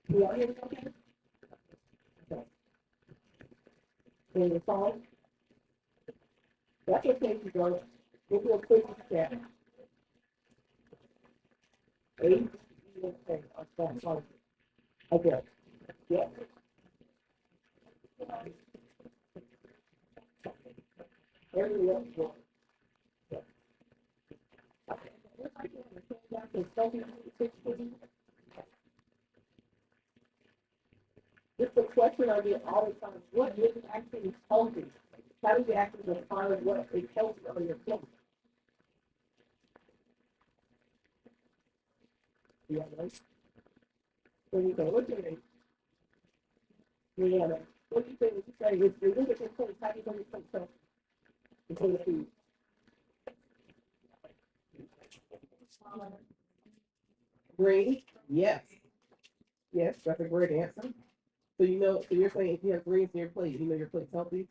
You all hear me okay? Okay. And your phone? That's okay if you don't. We'll do a quick chat. Eight. Okay. Okay. Yeah. Everything else. It's a question I get all the time. What is actually healthy? How do you actually define what is healthy on your plate? Yeah, right? So you go, what do you think? Yeah, what do you think? You say, if you look at your plate, how do you know your plate healthy? Until the food. Green? Yes. Yes, that's a great answer. So you know, so you're saying if you have greens in your plate, you know your plate's healthy?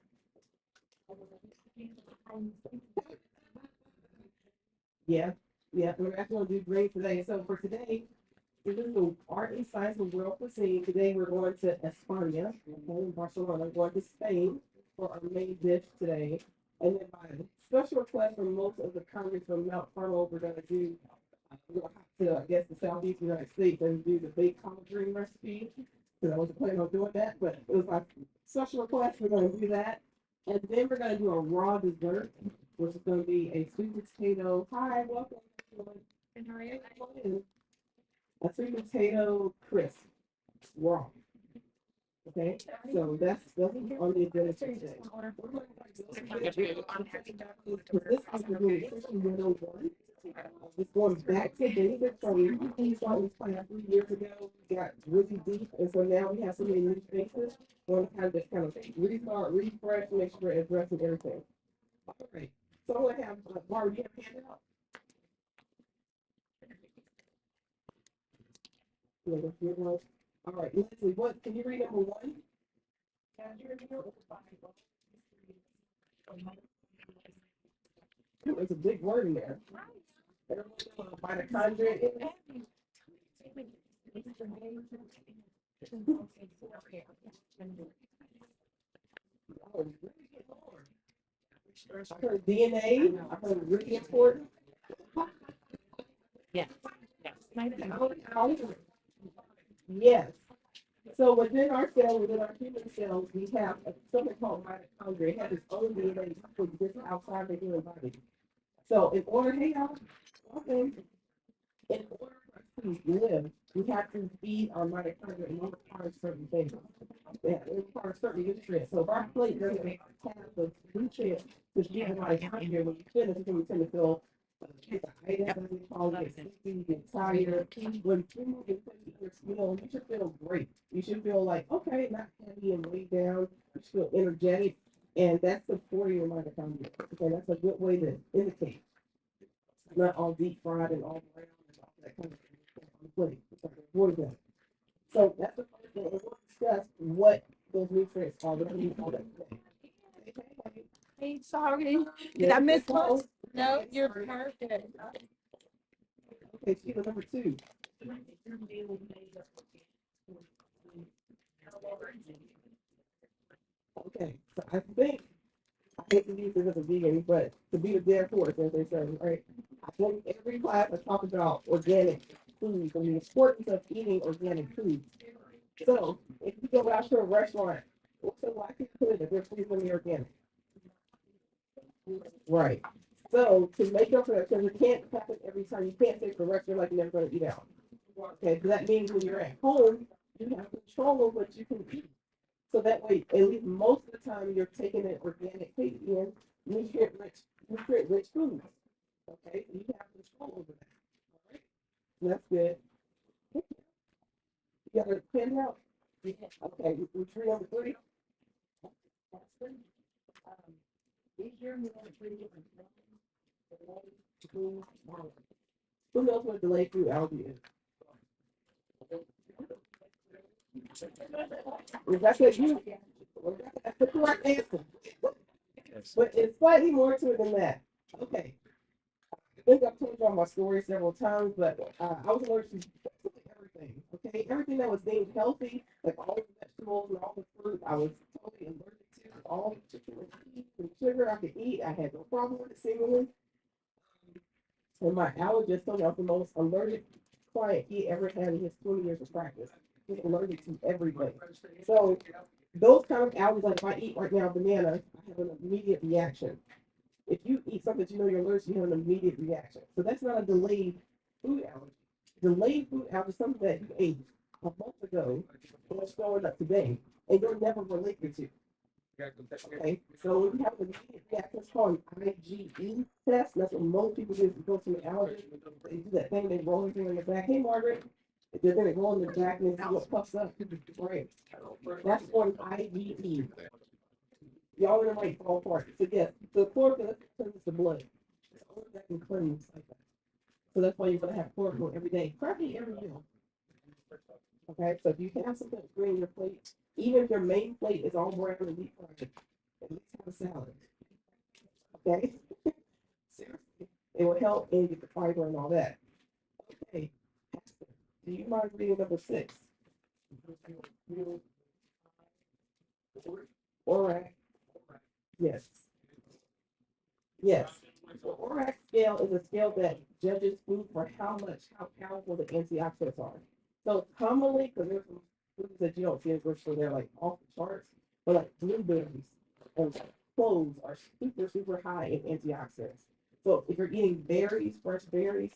Yeah. Yeah, we're actually going to do great today. So for today, we're doing the art and science of world cuisine. Today we're going to España, okay, in Barcelona. We're going to Spain for our main dish today. And then by special request from most of the countries from Mount Carmel, we're going to do, we're going to have to, I guess, the Southeast United States and do the baked collard green recipe. Because I wasn't planning on doing that, but it was my special request. We're going to do that. And then we're going to do a raw dessert, which is going to be a sweet potato. Hi, welcome. And how are you? A sweet potato crisp, raw. Okay, so that's on the agenda for today. This is the nutrition 101. Just going back to basics. So we started this class 3 years ago. We got really deep, and so now we have so many new faces. We want to kind of restart, refresh, make sure we're addressing everything. All right. So I'm gonna have Barbara, you have a handout? All right, Leslie, what can you read number one? There's a big word in there. Everyone know what a mitochondria is? Oh, really good Lord. I heard DNA. I heard really important. Yes. So within our cell, within our human cells, we have something called mitochondria. It has its own DNA that exists outside the human body. So in order, hey y'all, okay, in order for us to live, we have to feed our mitochondria and it requires certain things. Yeah, it requires certain nutrients. So if our plate doesn't have the nutrients to give the mitochondria, when you finish, you tend to feel get the itis, as we call it, sleepy, get tired. When food is your meal, you should feel great. You should feel like, okay, not heavy and weighed down. You should feel energetic. And that's supporting your mitochondria. Okay, that's a good way to indicate. Not all deep fried and all brown and all that kind of thing on the plate. Avoid that. So that's the first thing. And we'll discuss what those nutrients are. We're going to use all that today. Hey, sorry. Did Yeah, I miss so, one? No, you're perfect. okay, sheet number two. Okay, so I think I hate to use this as a vegan, but to be the dead horse, as they say, right? I think every class I talk about organic foods and the importance of eating organic foods. So if you go out to a restaurant, what's the likelihood that their food's gonna be organic? Right. So to make up for that, because it can't happen every time, you can't say for the restaurant like you're never gonna eat out. Okay, so that means when you're at home, you have control of what you can eat. So that way, at least most of the time, you're taking an organic food in nutrient rich foods. Okay, so you have control over that. All right, so that's good. You got a pen out? Okay, we three number three. Who knows what delayed food allergy is? That's what you. That's the correct answer. But it's slightly more to it than that. Okay. I think I've told y'all my story several times, but I was allergic to basically everything. Okay, okay? Everything that was deemed healthy, like all the vegetables and all the fruit, I was totally allergic to. All the chicken and cheese and sugar I could eat, I had no problem with it seemingly. And my allergist told me I was the most allergic client he ever had in his 20 years of practice. He's allergic to everything. So those kind of allergies, like if I eat right now banana, I have an immediate reaction. If you eat something that you know you're allergic to, you have an immediate reaction. So that's not a delayed food allergy. Delayed food allergy is something that you ate a month ago and it's showing up today, and you're never related to. Okay, so when you have an immediate reaction, it's called an IgE test. That's what most people do. If you go to an allergist, they do that thing, they roll everything in the back. Hey, Margaret, they're going to roll in the back and see what puffs up. Right. That's called IgE. Y'all in the right ballpark. So yes, the chlorophyll cleanses the blood. It's only that can cleanse like that. So that's why you're gonna have chlorophyll every day, probably every meal. Okay, so if you have something green on your plate, even if your main plate is all brown and deep fried, at least have a salad. Okay, seriously, it will help and get the fiber and all that. Okay, do you mind reading number 6? ORAC, yes. Yes. The ORAC scale is a scale that judges food for how powerful the antioxidants are. So commonly, because there's some foods that you don't see in the grocery store, they're like off the charts, but like blueberries and cloves are super, super high in antioxidants. So if you're eating berries, fresh berries,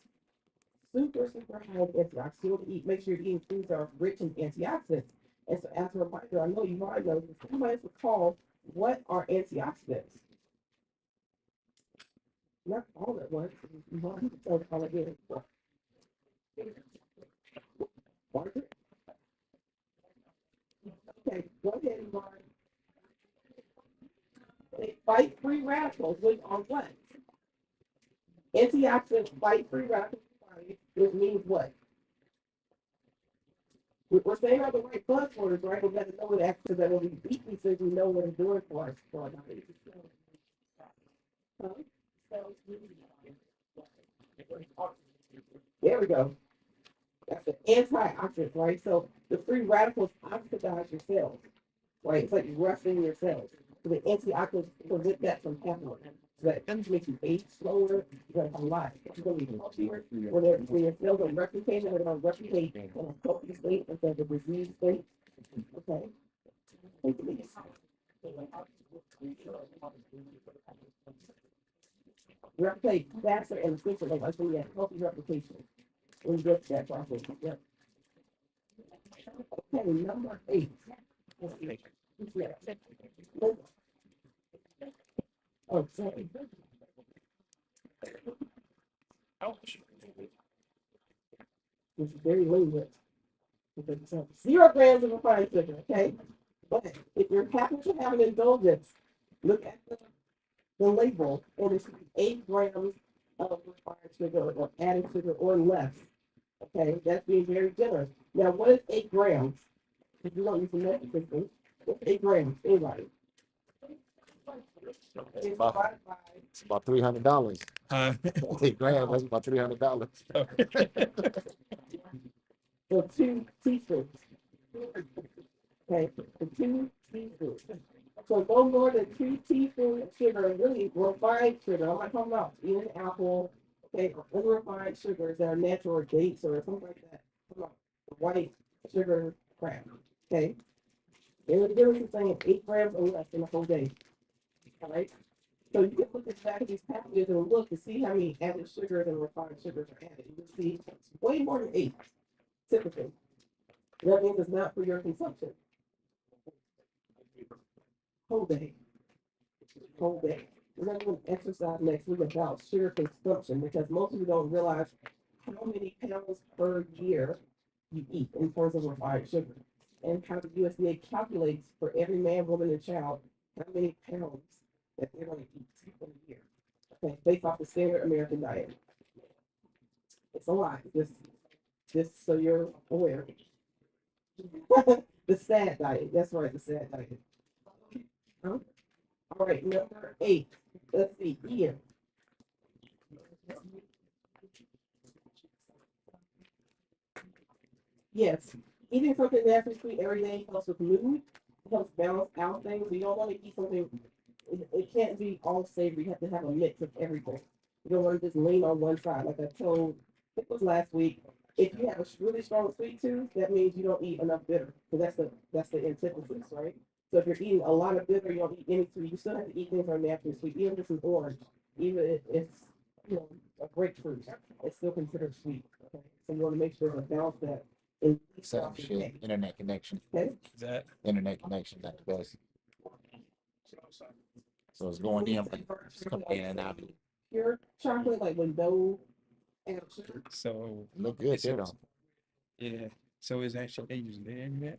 super, super high in antioxidants. You want to eat, make sure you're eating foods that are rich in antioxidants. And so as a reminder, I know you might know, you might recall, what are antioxidants? Not all at once. One, so all again. Margaret? Okay, go ahead and Mark. They fight free radicals, which are what? Antioxidants fight free radicals, which means what? We're saying all the right buzzwords, right? We got to know what actually that when we beat these things, we know what it's doing for us. Huh? There we go. That's an antioxidant, right? So the free radicals oxidize your cells, right? It's like rusting your cells. So the antioxidants prevent that from happening. So that doesn't make you age slower. You're gonna have a lot. You're gonna be healthier. When your cells are replicating, they're gonna replicate in a healthy state instead of a disease state. Okay. Replicate faster and efficiently. Like when you have healthy replication. When you get to that process. Yep. Okay, number 8. Yeah. Oh, sorry. This is very lenient. 0 grams of refined sugar, okay? But if you're happy to have an indulgence, look at the label, and it should be 8 grams of refined sugar or added sugar or less. Okay, that's being very generous. Now, what is 8 grams? If you don't use the metric system, what's 8 grams? Anybody? It's about $300. 8 grams, that's about $300. So 2 teaspoons. Okay, so 2 teaspoons. So no more than 2 teaspoons of sugar, really refined sugar. I'm not talking about eating apple, okay, or unrefined sugars that are natural or dates or something like that. I'm talking about white sugar crap. Okay. And the difference is saying 8 grams or less in a whole day. All right. So you can look at the back of these packages and look to see how many added sugars and refined sugars are added. You can see it's way more than 8, typically. That means it's not for your consumption. Whole day. Whole day. We're going to do an exercise next week about sugar consumption because most of you don't realize how many pounds per year you eat in terms of refined sugar and how the USDA calculates for every man, woman, and child how many pounds that they're going to eat in a year. Okay, based off the standard American diet. It's a lot. Just so you're aware. The SAD diet. That's right, the SAD diet. Huh? All right, number 8. Let's see, Ian. Yes. eating something naturally sweet every day helps with mood, helps balance out things. You don't want to eat something, it can't be all savory. You have to have a mix of everything. You don't want to just lean on one side. Like I told, I think it was last week, if you have a really strong sweet tooth, that means you don't eat enough bitter. Because that's the antithesis, right? So if you're eating a lot of bitter, you don't eat any sweet, you still have to eat things that are naturally sweet. Even if it's an orange, even if it's, you know, a grapefruit, it's still considered sweet. Okay? So you want to make sure to balance that in each Same throughout your shit. day. Internet connection. Okay? That Internet connection, not the best. So it's going in, but it's coming in and out. Pure chocolate, like with no added sugar. so Look good It's there a- though. yeah. So it's actually they use the internet.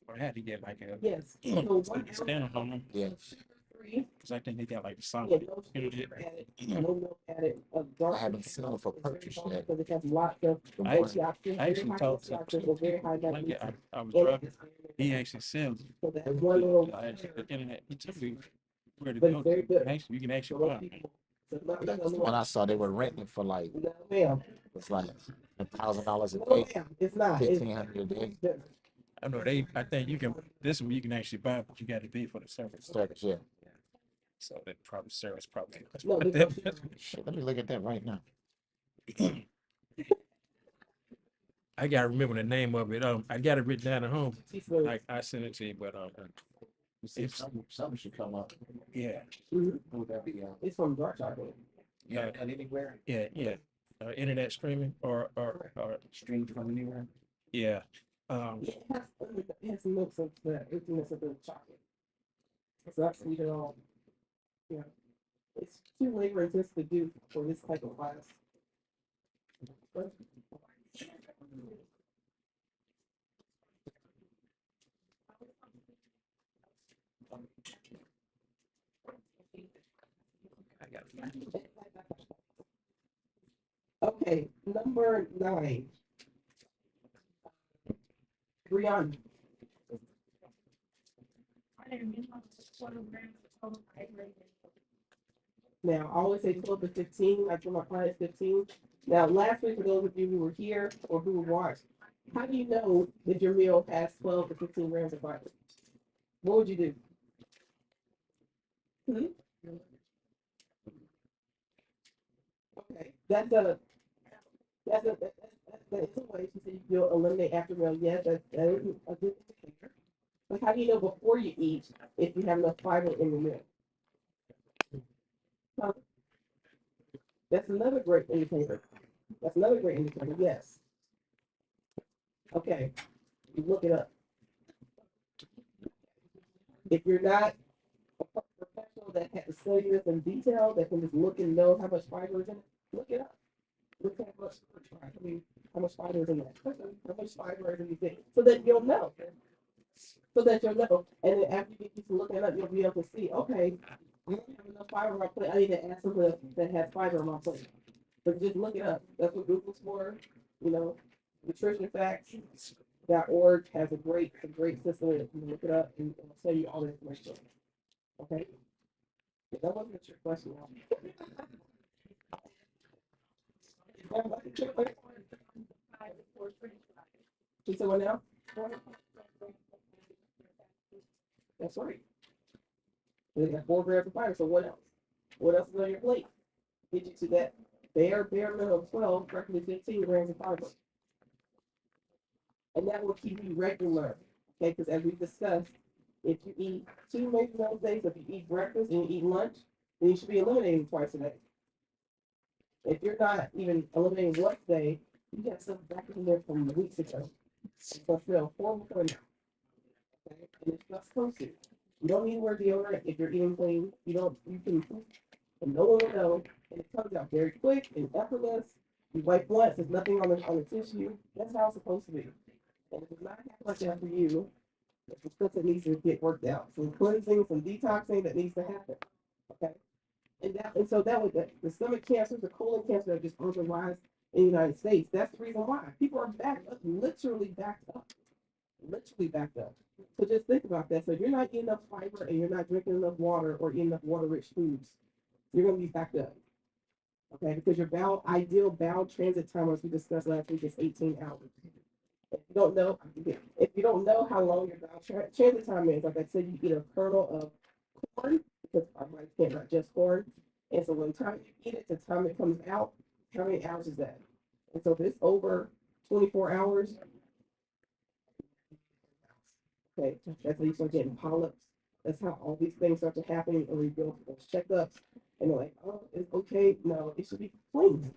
Or I had to get like a Yes. So like one a stand on them Yeah. sugar-free, because I think they got like yeah, solid no internet. sugar added, no milk added, dark. I haven't seen them for purchase yet. Because it has lots of I antioxidants, I very actually high talked to antioxidants, and very high like magnesium. I was in driving. it. He actually sells it. So that one little, I actually the internet. He took me where to but go it's very to. good. Actually, you can So actually those buy. people, so not That's no the one I saw. They were renting for like no, ma'am. it's like $1,000 a No, day, ma'am. It's not. It's 1,500 a day. good. I know they. I think you can. This one you can actually buy, but you got to pay for the service. Service, yeah. So that probably service probably. No, But there's no that- sugar. Shit, let me look at that right now. I gotta remember the name of it. I got it written down at home. Teaspoon. I sent it to you, but You see, If- something should come up. yeah, Mhm. Who would that be? It's from dark chocolate. Yeah, and anywhere yeah. Internet streaming or streamed from anywhere. yeah. Yeah, it has notes of the emptiness of the chocolate. It's not sweet at all. Yeah. It's too labor intensive to do for this type of class. I got it. Okay, number 9. Brianna. Now, I always say 12 to 15. I told my clients 15. Now, last week, for those of you who were here or who watched, how do you know that your meal has 12 to 15 grams of fiber? What would you do? Hmm? Okay, that's a way she said you'll eliminate after meal. Yes, that is a good indicator. But how do you know before you eat if you have enough fiber in your meal? Huh? That's another great indicator. That's another great indicator. Yes. Okay, you look it up. If you're not a professional that has to study this in detail, that can just look and know how much fiber is in it, look it up. Look at how much fiber is in that. How much fiber is in these things, so that you'll know. So that you'll know, and then after you get used to looking it up, you'll be able to see. Okay, I don't have enough fiber on my plate. I need to add something that has fiber on my plate. But just look it up. That's what Google's for. You know, nutritionfacts.org has a great system. You can look it up and it'll tell you all the information. Okay. But that wasn't your question. You said what now? That's right. They got 4 grams of fiber. So what else? What else is on your plate? Get you to that bare minimum of 12, preferably 15 grams of fiber. And that will keep you regular. Okay, because as we discussed, if you eat 2 major meals a day, so if you eat breakfast and you eat lunch, then you should be eliminating twice a day. If you're not even eliminating once a day, you got stuff back in there from weeks ago. So still horrible for you. Okay, and it's not supposed to. You don't need to wear deodorant if you're eating clean. You can, and no one will know. And it comes out very quick and effortless. You wipe once, there's nothing on the tissue. That's how it's supposed to be. And if it's not happening like that for you, it's stuff that needs to get worked out. Some cleansing, some detoxing that needs to happen. Okay. And so that was the stomach cancer, the colon cancer that just on the rise in the United States. That's the reason why people are backed up, literally backed up. Literally backed up. So just think about that. So if you're not eating enough fiber and you're not drinking enough water or eating enough water-rich foods, you're gonna be backed up. Okay, because your ideal bowel transit time, as we discussed last week, is 18 hours. If you don't know how long your bowel transit time is, like I said, you eat a kernel of corn because our body can't digest corn. And so when time you eat it, the time it comes out, how many hours is that? And so if it's over 24 hours, okay, that's how you start getting polyps. That's how all these things start to happen and we go for those checkups and they're like, oh, it's okay. No, it should be clean.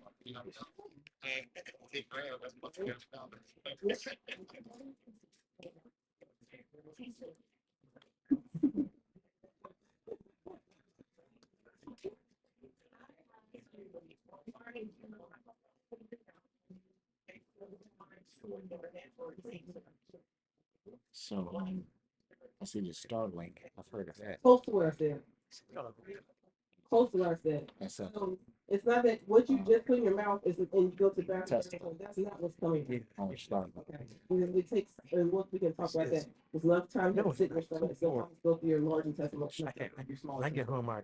So, I see the Starlink. I've heard of that. Close to where I said. Close to what I said. That's a It's not that what you just put in your mouth is and you go to the bathroom. Test. That's not what's coming. on Starlink. Okay. It takes, and what we can talk about that. There's enough time to sit in your stomach. So go through your large intestine. I get home, I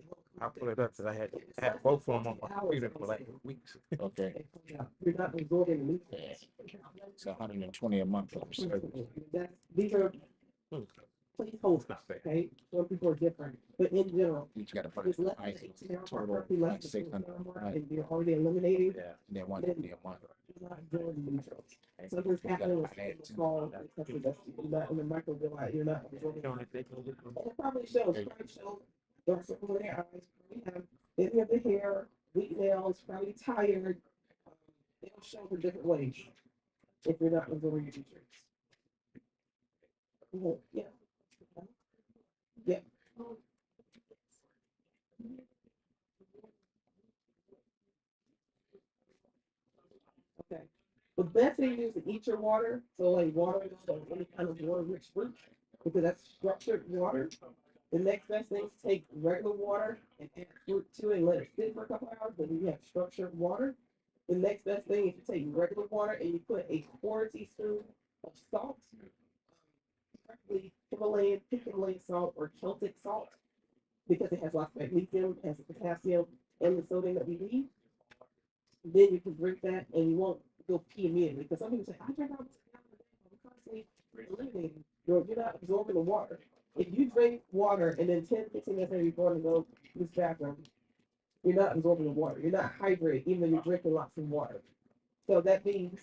pull it up because I had both of them on my computer for like weeks. Okay. You're not absorbing the nutrients. It's 120 a month for service. These are placeholders, okay? Some people are different, but in general, You got to put just it in let ice. it Total less 600. and you're already eliminating. Yeah. And then 150 a month. You're not absorbing nutrients. Something's happening with the small intestine. You're not in the microbiome. You're not absorbing. It probably shows. Dark circles in their eyes. Probably have thinning of the hair, weak nails. Probably tired. It'll show in different ways if you're not absorbing your nutrients. Yeah. Yeah. Okay. The best thing is to eat your water. So like water, so any kind of water rich fruit, because that's structured water. The next best thing is to take regular water and add fruit to it and let it sit for a couple hours, but then you have structured water. The next best thing is to take regular water and you put a quarter teaspoon of salt, preferably Himalayan salt or Celtic salt, because it has lots of magnesium, has the potassium, and the sodium that we need. Then you can drink that and you won't go pee immediately. Because some people say, I drink all this I'm constantly eliminating. You're not absorbing the water. If you drink water and then 10, 15 minutes later you're going to go to this bathroom, you're not absorbing the water. You're not hydrated, even though you're drinking lots of water. So that means,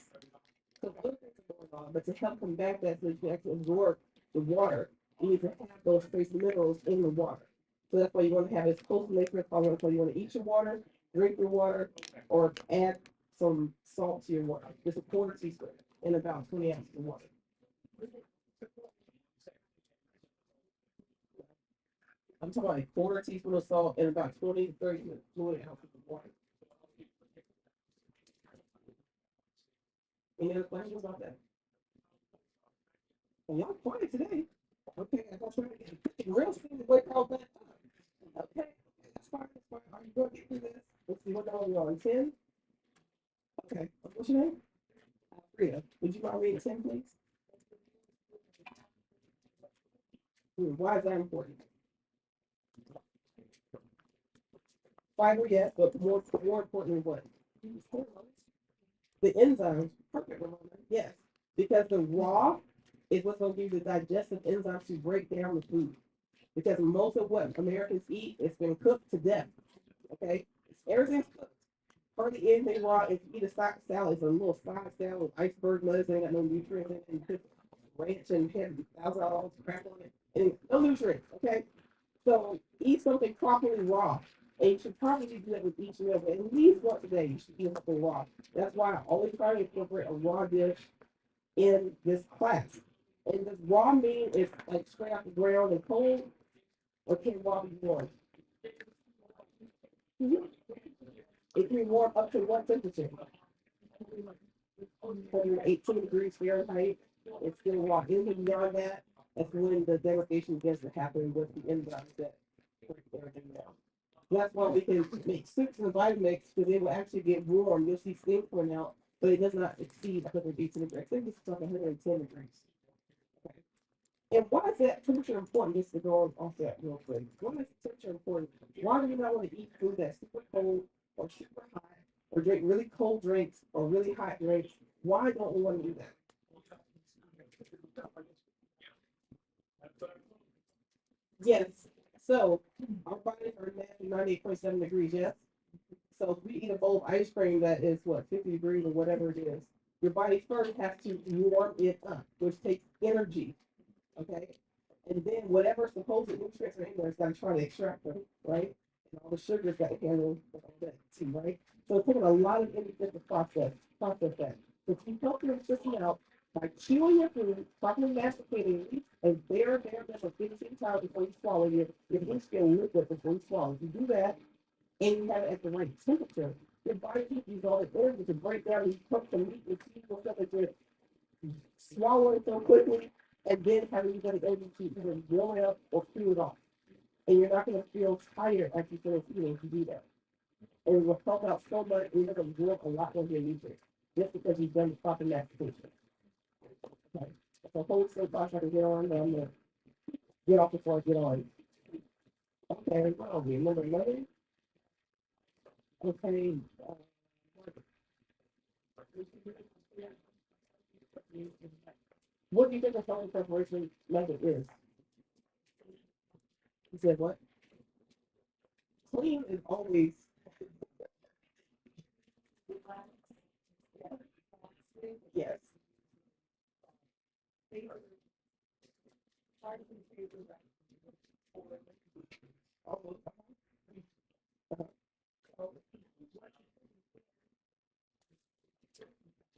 so other things are going on, but to help combat that so you can actually absorb the water, you need to have those trace minerals in the water. So that's why you want to have as close to nature as possible. So you want to eat your water, drink your water, or add some salt to your water. Just a quarter teaspoon in about 20 ounces of water. I'm talking about a quarter teaspoon of salt and about 20 to 30 fluid ounces of water. Any other questions about that? Well, y'all quiet today. Okay, I'm gonna try to get real soon to wake all that up. Okay, that's fine, that's fine. Are you going to get through this? Let's see what number we're on. 10? Okay, what's your name? Rita. Would you mind reading 10, please? Why is that important? Fiber, yes, but more importantly, what? The enzymes, perfect, Ramona. Yes, because the raw is what's going to give you the digestive enzymes to break down the food. Because most of what Americans eat has been cooked to death. Okay, everything's cooked. Hardly anything raw. If you eat a salad, it's a little side salad with iceberg lettuce, ain't got no nutrients in it, and just ranch and had $1,000 crap on it, and no nutrients. Okay, so eat something properly raw. And you should probably do that with each meal, but at least once a day you should eat something raw. That's why I always try to incorporate a raw dish in this class. And does raw mean it's like straight out the ground and cold, or can raw be warm? It can be warm up to what temperature? 118 degrees Fahrenheit. It's still raw. Anything beyond that, that's when the degradation begins to happen with the enzymes that break everything down. That's why we can make soups and Vitamix because it will actually get warm. You'll see steam coming out, but it does not exceed 118 degrees. I think it's like 110 degrees. Okay. And why is that temperature important? Just to go off that real quick. Why is temperature important? Why do you not want to eat food that's super cold or super hot or drink really cold drinks or really hot drinks. Why don't we want to do that? Yes. So our bodies are naturally 98.7 degrees, yes? So if we eat a bowl of ice cream that is what, 50 degrees or whatever it is, your body first has to warm it up, which takes energy. Okay. And then whatever supposed nutrients are in there, it's got to try to extract them, right? And all the sugars got to handle all that too, right? So it's taking a lot of energy to process that. So if you help your system out by chewing your food, properly masticating it, and there for 15 times before you swallow your food's still liquid before you swallow. If you do that and you have it at the right temperature, your body can use all the energy to break down these cook the meat and cheese and stuff that you're swallowing so quickly, and then having you got to energy to either warm it up or cool it off. And you're not going to feel tired after you finish eating if you do that. And it will help out so much, and you're going to absorb a lot more of your nutrients just because you've done the proper mastication. Okay. So hold so fast I can get on, but I'm going to get off before I get on. Okay, well, remember 11? Okay. What do you think the phone preparation method is? You said what? Clean is always yes.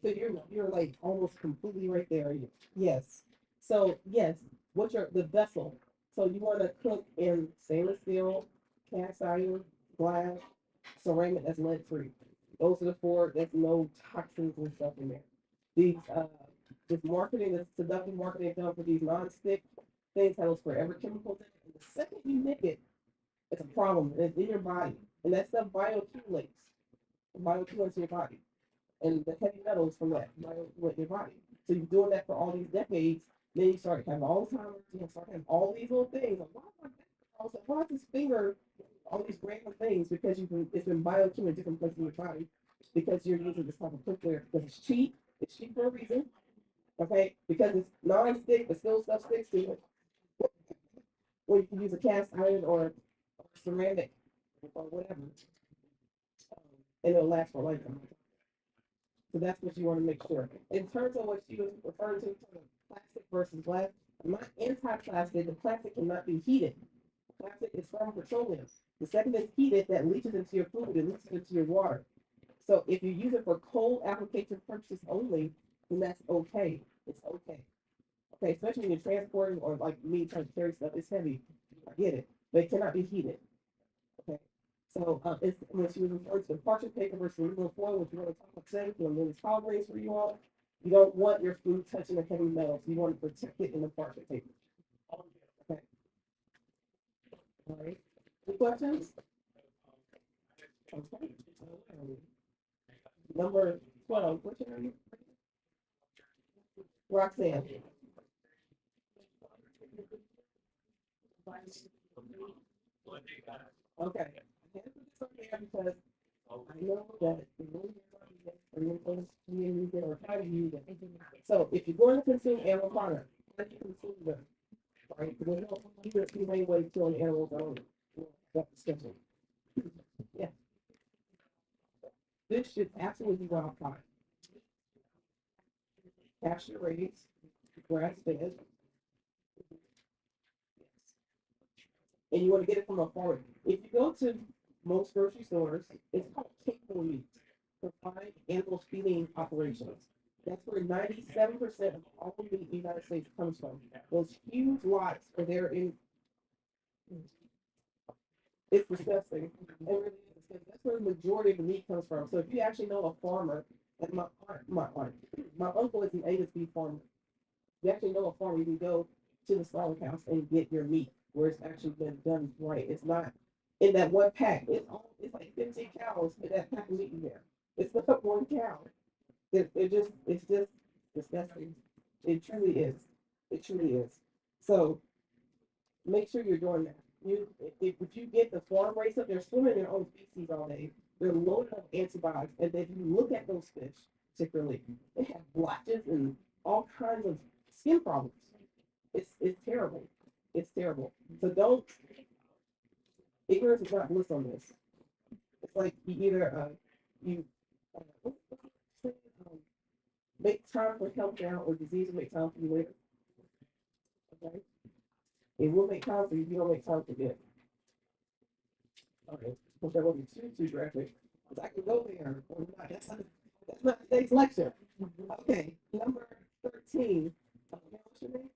So you're like almost completely right there. Yes. So yes, what's your the vessel? So you want to cook in stainless steel, cast iron, glass, ceramic that's lead free. Those are the four. There's no toxins and stuff in there. These this marketing, this seductive marketing done for these non-stick things has those forever chemicals in it. And the second you nick it, it's a problem. It's in your body, and that stuff bioaccumulates in your body and the heavy metals from that with your body. So you're doing that for all these decades. Then you start having Alzheimer's. You start having all these little things. Like, why is this finger? All these random things because it's been biochemically in different places in your body because you're using this type of cookware because it's cheap. It's cheap for a reason. Okay, because it's non-stick, but still stuff sticks to it. Or you can use a cast iron or ceramic or whatever, and it'll last for a lifetime. So that's what you want to make sure. In terms of what she was referring to, plastic versus glass, I'm not anti-plastic. The plastic cannot be heated. Plastic is from petroleum. The second it's heated, that leaches into your food, it leaches into your water. So if you use it for cold application purposes only, then that's okay. It's okay. Okay, especially when you're transporting or like me trying to carry stuff, it's heavy. I get it, but it cannot be heated. Okay. So it's when she was referring to the parchment paper versus aluminum foil, which you want to talk about today, so when it's tolerance for you all, you don't want your food touching the heavy metals. You want to protect it in the parchment paper. Okay. All right. Any questions? Okay. Number 12. What's your name? Roxanne. Okay. I had to put this on there because I know that the rules are going to use it or how to use it. So if you're going to consume animal products, how do you consume them? Right? Because there's no humane way of killing animals on that discussion. Yeah. This should absolutely be wild caught. Pasture raised, grass fed, and you want to get it from a farm. If you go to most grocery stores, it's called kickle meat for fine animal feeding operations. That's where 97% of all meat in the United States comes from. Those huge lots are there in. It's disgusting. It really is disgusting. That's where the majority of the meat comes from. So if you actually know a farmer, and my uncle is an A to B farmer. You actually know a farmer, you can go to the slaughterhouse and get your meat where it's actually been done right. It's not in that one pack. It's like 15 cows in that pack of meat in there. It's not one cow. It's just disgusting. It truly is. It truly is. So make sure you're doing that. If you get the farm race up, they're swimming in their own feces all day. they're loaded with antibiotics. And if you look at those fish, particularly, they have blotches and all kinds of skin problems. It's terrible. It's terrible. So don't ignorance is not bliss on this. It's like you either you what's the saying? Make time for health now or disease will make time for you later. Okay? It will make time for you if you don't make time for it. Okay. Hope that wasn't too graphic. Because I can go there or not. That's not today's lecture. Okay, number 13. What's your name?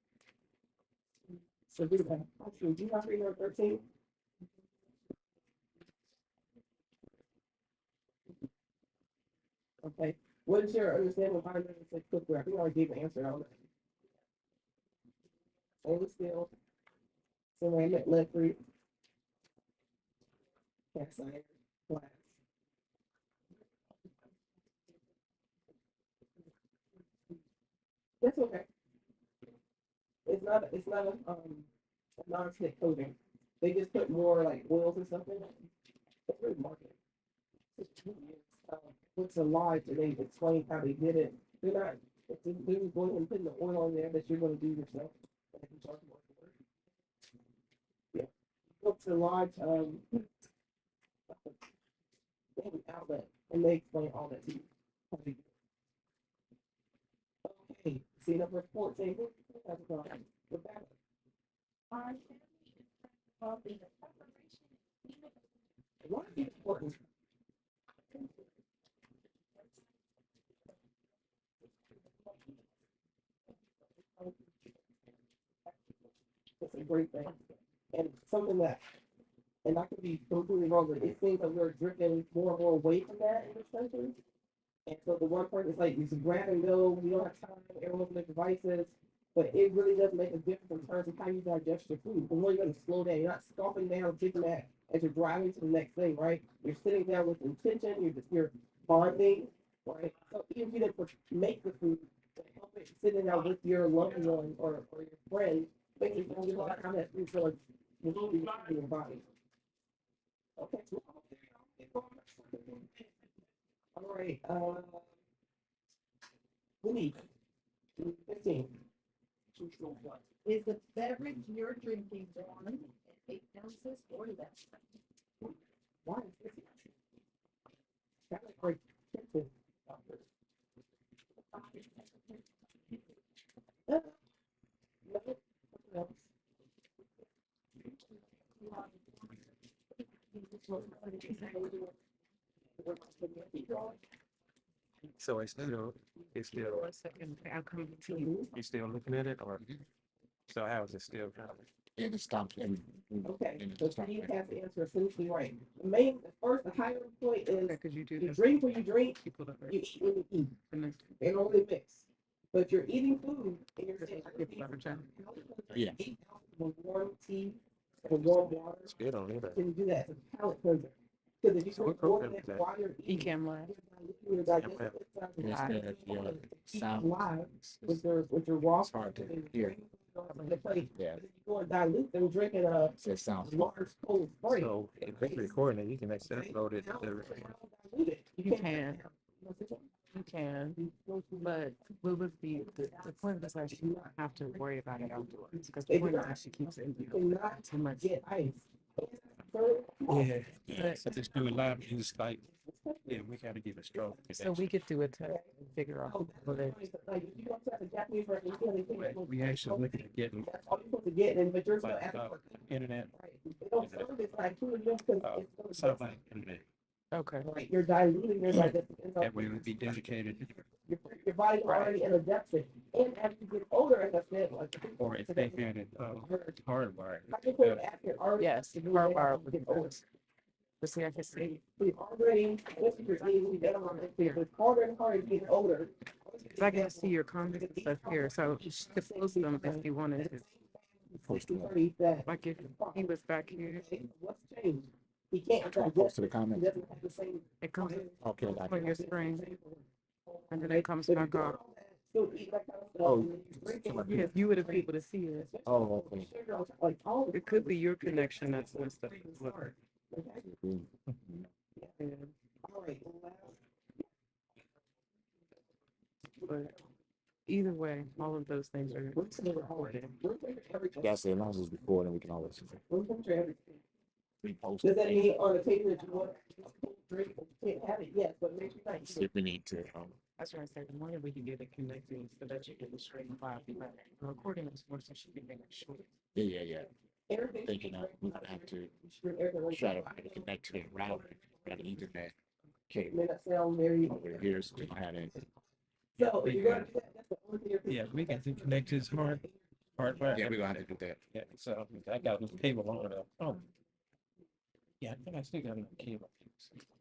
Sabrina. Do you have number 13? Okay. What is your understanding of environmental cookware? We already gave an answer on that. Stainless steel, ceramic, lead-free, cast iron, glass. That's okay. It's not a non-stick coating. They just put more like oils and stuff in it. It's really marketing. It's 2 years. What's a lie today? Explain how they did it. They're not. They're just going and putting the oil in there that you're going to do yourself. And you charge more for it. Yeah. What's a large they have an outlet and they explain all that to you. How they do it. Okay. See number 14. That's the back. Why is it important? It's a great thing. And something that, and I could be completely wrong, but it seems that we're drifting more and more away from that in this country. And so the one part is like, it's grab and go, we don't have time, everyone's with devices, but it really does make a difference in terms of how you digest your food. The more you're going to slow down, you're not stopping down, taking that as you're driving to the next thing, right? You're sitting down with intention, you're bonding, right? So even if you didn't make the food, help it sitting down with your loved one or your friend, making sure you know how that food's going to your body. Okay. All right. We need 15. Is the beverage you're drinking warm at 8 ounces or less? Why is this? That's like 15. So it's still, 1 second, I'll come to you. you still looking at it or, so how is it still kind of? And it stopped. Okay, so Steve has the answer essentially right. The higher point is Because you do you this. drink when you drink, People that are you eat when you eat. in the They don't really mix. But you're eating food and you're saying, Yeah. 8 ounces of warm tea and warm water. Still don't need that. Can you do that? It's a palate cleanser. Because if you So drink what more program than is that? while you're eating, e-cam your digestive Yes, enzymes your keep sound. alive with your raw. It's hard to hear. The plate. Yeah. You go and dilute them drinking a It sounds. large cold spray. So if it's recording it, you can accept load it. You can. You can, but what would be the point is that you don't have to worry about it afterwards because the point is that she keeps it You cannot too much. get ice. Yeah, so just do it live, it's like, yeah, we gotta give a stroke. So we could do a test and figure out what it. Like, if you go to the Japanese restaurant, you can't even- We actually looking at getting That's all you're supposed to get, and but you're still like asking for. internet, Right. They don't serve it like food because it's gonna be something like internet. Okay. right. You're diluting your digestive That way enzymes. it would be dedicated, Your body's already in a deficit, and as you get older, as I said, like or if they had it hardwired. I can put it after already. Yes, hardwired would be good. But see, I can see. We've already, this is your age, we don't want to see it. It's harder and harder to get older. Cause I can see your comments and stuff here, so you should post them if you wanted to. Like if he was back here, What's changed? He can't. Post to the He comments. doesn't have the same. it comes Okay. on your screen and then it comes back off. Still eat that kind of stuff. Oh, and then you drink it. Yes, you would have been able to see it. Oh, okay. Like all. It could be your connection that's messed up. Okay. Yeah. All right. But either way, all of those things are recorded. Yeah, I say as long as it's before, then we can always repost Does it. that mean on the table that you want a drink, you can't have it? Yes, but make sure that See if we need to. That's why I said the more we can get it connected so that you can straight file. But the recording is more so she can make it short. Yeah. everything. Thinking of we're gonna have to try to connect to the router, got an Ethernet cable May not sound very. over here, so we don't have it. So if you're gonna do that, that's the only thing. Yeah, we can connect his hardware. Yeah, we're gonna have to do that. Yeah, so I got a cable on it. Oh. Yeah, I think I still got a cable.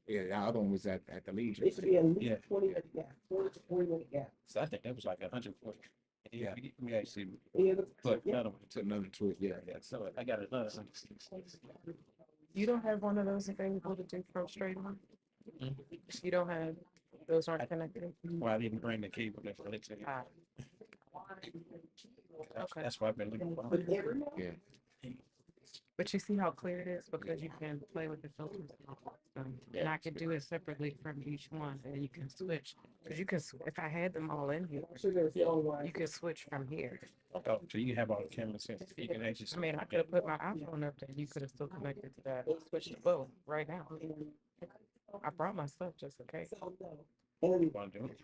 Yeah, the other one was at the Legion. It should be at least Yeah. 20 minute gap, 20 to 40 minute gap. So I think that was like 140. Yeah, we actually Yeah, put yeah. another one. Took another to it, yeah. Yeah, so I got another. You don't have one of those available to do from straight on? Mhm. You don't have, those aren't connected? Well, I didn't bring the cable there for it to. Ah, Okay. That's why I've been looking for. But every month, Yeah. but you see how clear it is because you can play with the filters. And I could do it separately from each one and you can switch. Because you can, if I had them all in here, I'm sure there's no one. you could switch from here. Oh, so you have all the cameras in. You can actually. I mean, I could have put my iPhone up there and you could have still connected to that, switch to both right now. I brought my stuff just in case. So, no. And Want to do it?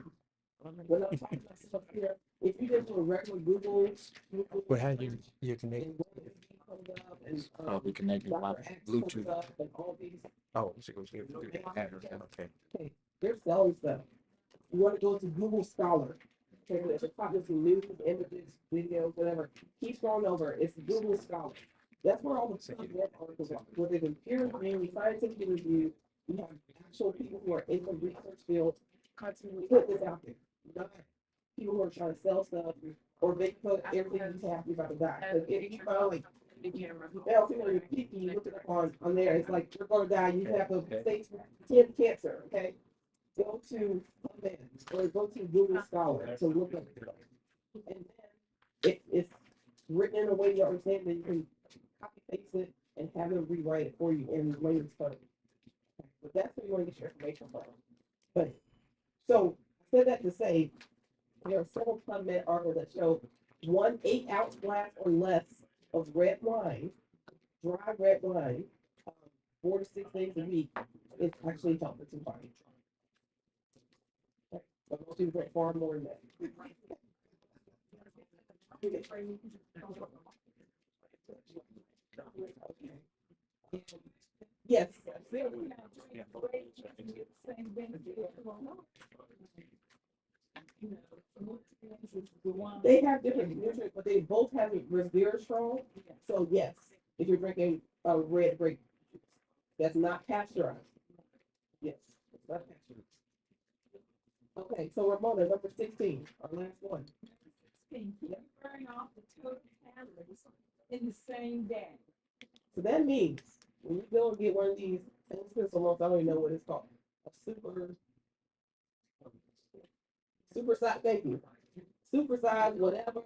when I'm talking about stuff here, if you just do a regular Google. Well, how you connect? and comes up and, We connected by Dr. X Bluetooth. comes up and all these, Oh, she goes here. Okay. okay, they're selling stuff. You wanna go to Google Scholar. Okay, there's a top of some news, images, videos, whatever. Keep scrolling over. It's Google Scholar. That's where all the PubMed articles are. Where they've been peer reviewed, scientifically reviewed. You have actual people who are in the research field constantly put this out there. Not people who are trying to sell stuff or they put everything you have, you're about to die. Like, if you find like else, you know, you're picky, you look it up on there, it's like, you're gonna die, you have a stage 10 cancer, okay? Go to PubMed or go to Google Scholar to look up it. And then it's written in a way you understand that you can copy paste it and have them rewrite it for you in layman's code. But that's where you want to get your information from. But so I said that to say there are several PubMed articles that show 1 8-ounce glass or less of red wine, dry red wine, 4 to 6 days a week is actually helpful to the body. But most people drink far more than that. Yes. They have different nutrients, but they both have resveratrol. So yes, if you're drinking a red grape juice, that's not pasteurized. Yes, it's not pasteurized. Okay, so Ramona, number 16, our last one. Burn off the total calories in the same day. So that means when you go and get one of these, and it's been so long, I don't even know what it's called. A super size, thank you. Super size, whatever.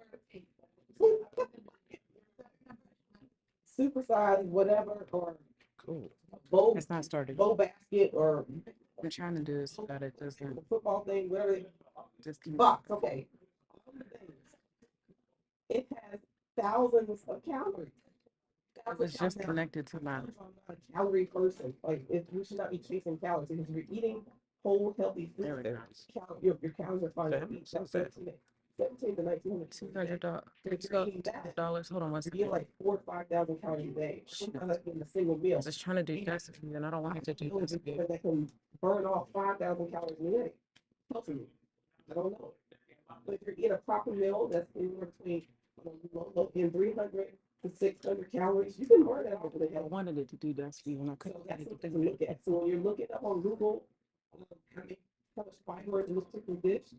Super size, whatever, or Cool. bow, It's not started. bow basket, or What I'm trying to do is so that it doesn't the football thing, whatever, just keep. box, okay. All the things. It has thousands of calories. It's just connected to my. I'm not a calorie person. Like, we should not be chasing calories because you're eating whole, healthy food. There it is. Your calories are fine. What's that? 17 to 1900. $200. Hold on one You get second. like 4,000 to 5,000 calories a day. Sometimes that's in a single I meal. was just trying to do this and I don't want it to do this. That can burn off 5,000 calories a day. Healthy. I don't know. But if you're eating a proper meal, that's anywhere between low in 300 to 600 calories. You can burn that over the I health. wanted it to do that for you and I So couldn't. that's something to look at. So when you're looking up on Google, how much fiber in this particular dish,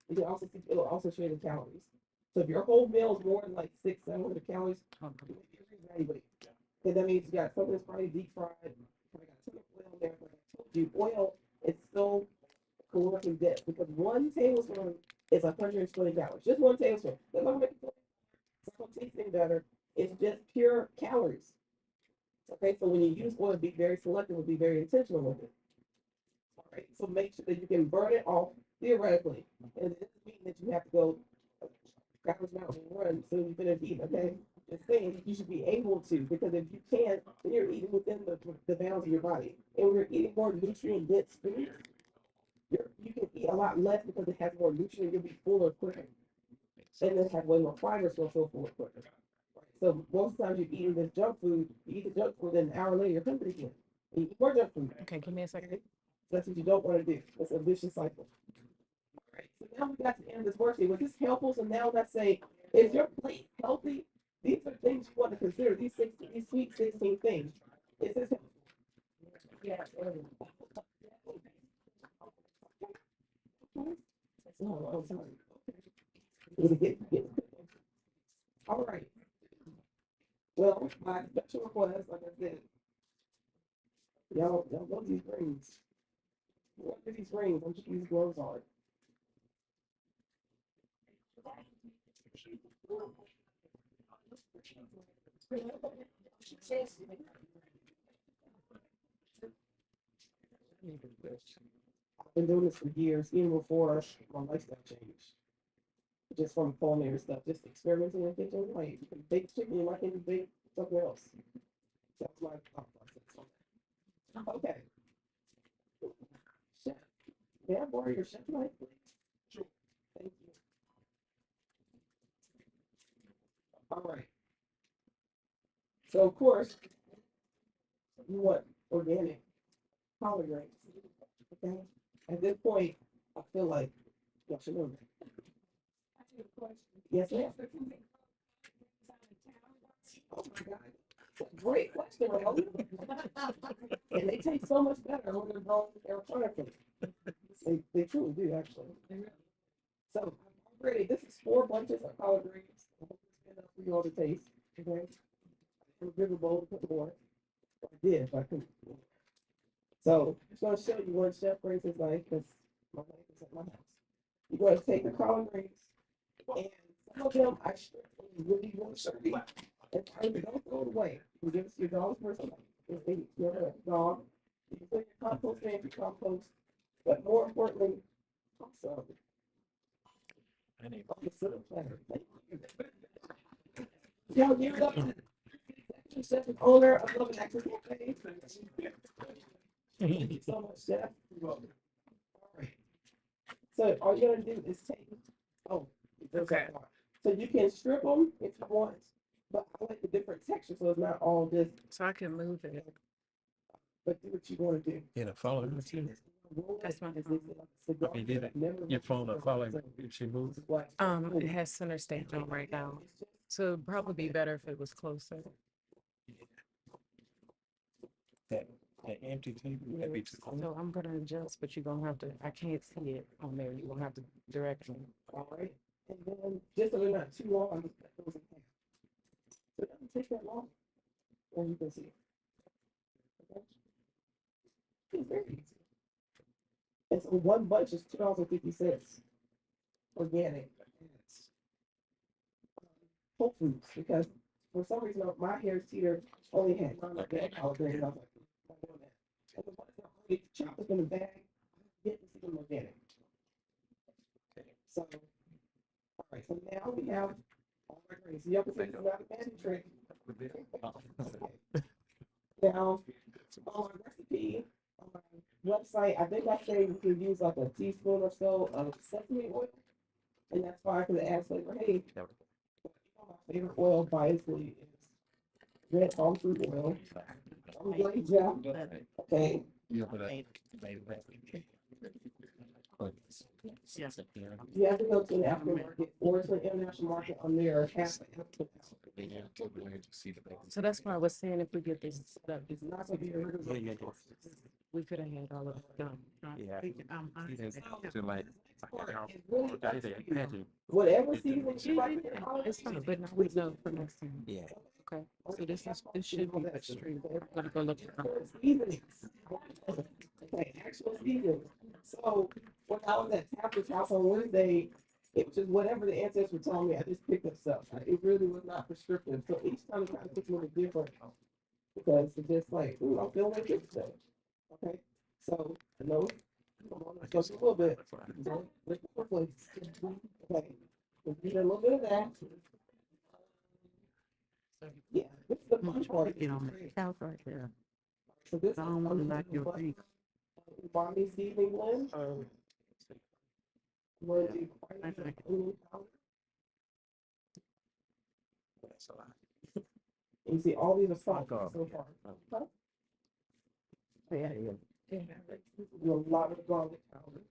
you can also see, it'll also show you the calories. So if your whole meal is more than like 600-700 calories, evaluate. And that means you got something that's probably deep fried. Probably got a ton of oil in there. But I told you, oil is so calorically dense because 1 tablespoon is 120 calories. Just 1 tablespoon. That's not gonna make it it's not gonna taste any better. It's just pure calories. Okay, so when you use oil, be very selective and be very intentional with it. right? So make sure that you can burn it off theoretically. And it doesn't mean that you have to go Crackers Mountain and run so you finish eating, okay? Just saying you should be able to, because if you can't, then you're eating within the bounds of your body. And when you're eating more nutrient dense foods, you can eat a lot less because it has more nutrient, you'll be fuller quicker. And then have way more fiber, so full quicker. So most times you're eating this junk food, you eat the junk food, then an hour later you're hungry again. And you eat more junk food. Okay, give me a second. That's what you don't want to do. That's a vicious cycle. All right. So now we got to the end of this worksheet. Was this helpful? So now let's say, is your plate healthy? These are things you want to consider. These sweet 16 things. Is this helpful? Yeah. Oh, sorry. All right. Well, my special request, like I said, y'all love these rings. What are these rings? I'm just these gloves on. I've been doing this for years, even before my lifestyle changed. Just from culinary stuff, just experimenting in the kitchen. Like, you can bake chicken, why can't you bake something else? That's my thought process on that. Okay. Chef, may I borrow your chef knife, please? Sure. Thank you. All right. So, of course, you want organic collard greens. Okay. At this point, I feel like y'all should know that. Yes, ma'am. Oh my God. Great question, Raoul. And they taste so much better when they're grown aeroponically. They truly do, actually. So already, this is 4 bunches of collard greens. I'm gonna spin up for you all to taste. Okay. In a bigger bowl to put more. I did, but I couldn't. So I'm just gonna show you what Chef brings his life because my wife is at my house. You're going to take the collard greens, and some of them I strip really, really dirty. And don't throw it away. You give it to your dog's first life. If they your dog, you can put your compost in for compost. But more importantly, also, on the silver platter. Thank you. Now give it up to the chef and owner of Love and Access Cafe. Thank you so much, Chef. All right. So all you're gonna do is take. Oh, Okay. So you can strip them if you want, but I like the different texture, so it's not all just. So I can move it. But do what you want to do. Yeah, follow her too. That's my Okay, did it. Your phone will follow if she moves. It has center stage on right now. So it'd probably be better if it was closer. That empty table, that'd be too cold. So I'm gonna adjust, but you're gonna have to, I can't see it on there. You're gonna have to direct me. All right. And then just so they're not too long, I'm just cut those in half. So it doesn't take that long. As you can see. Okay. It's very easy. And so one bunch is $2.50. Organic. Whole Foods, because for some reason my hair teeter only had non-organic collard greens. I was like, I'm not doing that. And the ones that already chopped in the bag, get to see them organic. Okay, so all right, so now we have all our greens. You have to say it's not a magic trick. Okay. Now on our recipe on our website, I think I say we can use like a teaspoon or so of sesame oil, and that's fine because it adds flavor. Hey, my favorite oil biasly is red palm fruit oil. I'm glad you. Okay. Yes. You have to go to the African market or to the international market on their half. So that's why I was saying if we get this stuff, It's not gonna be a regular. we could have had all of it done. Yeah. To like, It's really whatever season you like. It's fine, but now we know for next time. yeah. Okay, so this should be extreme. I'm gonna go look at it. Seasonings. Okay, actual seasonings. So when I was at Tapper's house on Wednesday, it was just whatever the ancestors were telling me, I just picked up stuff. It really was not prescriptive. So each time it kind of gets a little different because it's just like, ooh, I'm feeling like this today. Okay, so I know Just a little bit. Okay. Just need a little bit of that. Yeah, this is the fun part. Get on the couch right there. So this is I don't want to knock your feet. umami seasoning blend. We're gonna do onion powder. That's a lot. And you see all these are salt so far. Huh? Yeah. Do a lot of garlic powder.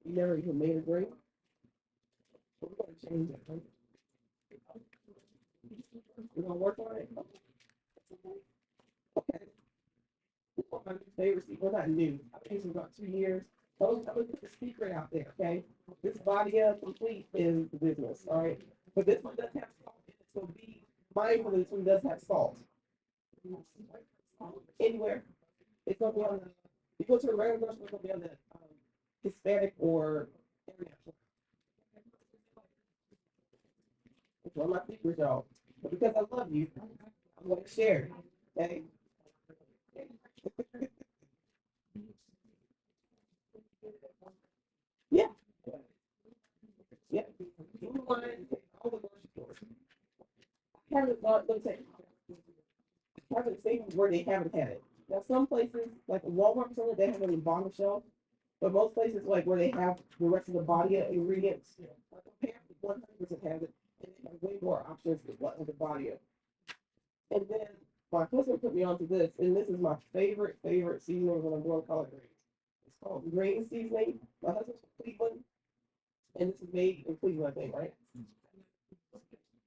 You never even made a grape. We're gonna change that. Right? We're gonna work on it. Okay. One of my new favorites, well, not new. I've been using about 2 years. I'm gonna put the secret out there, okay? This Badia Complete is the business, all right? But this one does have salt in it, so be mindful that this one does have salt. Anywhere. It's gonna be on the, you go to a regular grocery, it's gonna be on the Hispanic or international. It's one of my secrets, y'all. But because I love you, I'm gonna share it, okay? Yeah. Yeah. Food line, all the grocery stores. I haven't thought, let me say, I haven't seen where they haven't had it. Now, some places, like Walmart, or something, they have it on the bottom shelf. But most places, like where they have the rest of the body of ingredients, like apparently 100% has it, and they have way more options with what the body of. And then my husband put me onto this, and this is my favorite seasoning when I'm doing collard greens. It's called green seasoning. My husband's from Cleveland, and this is made in Cleveland, I think, right?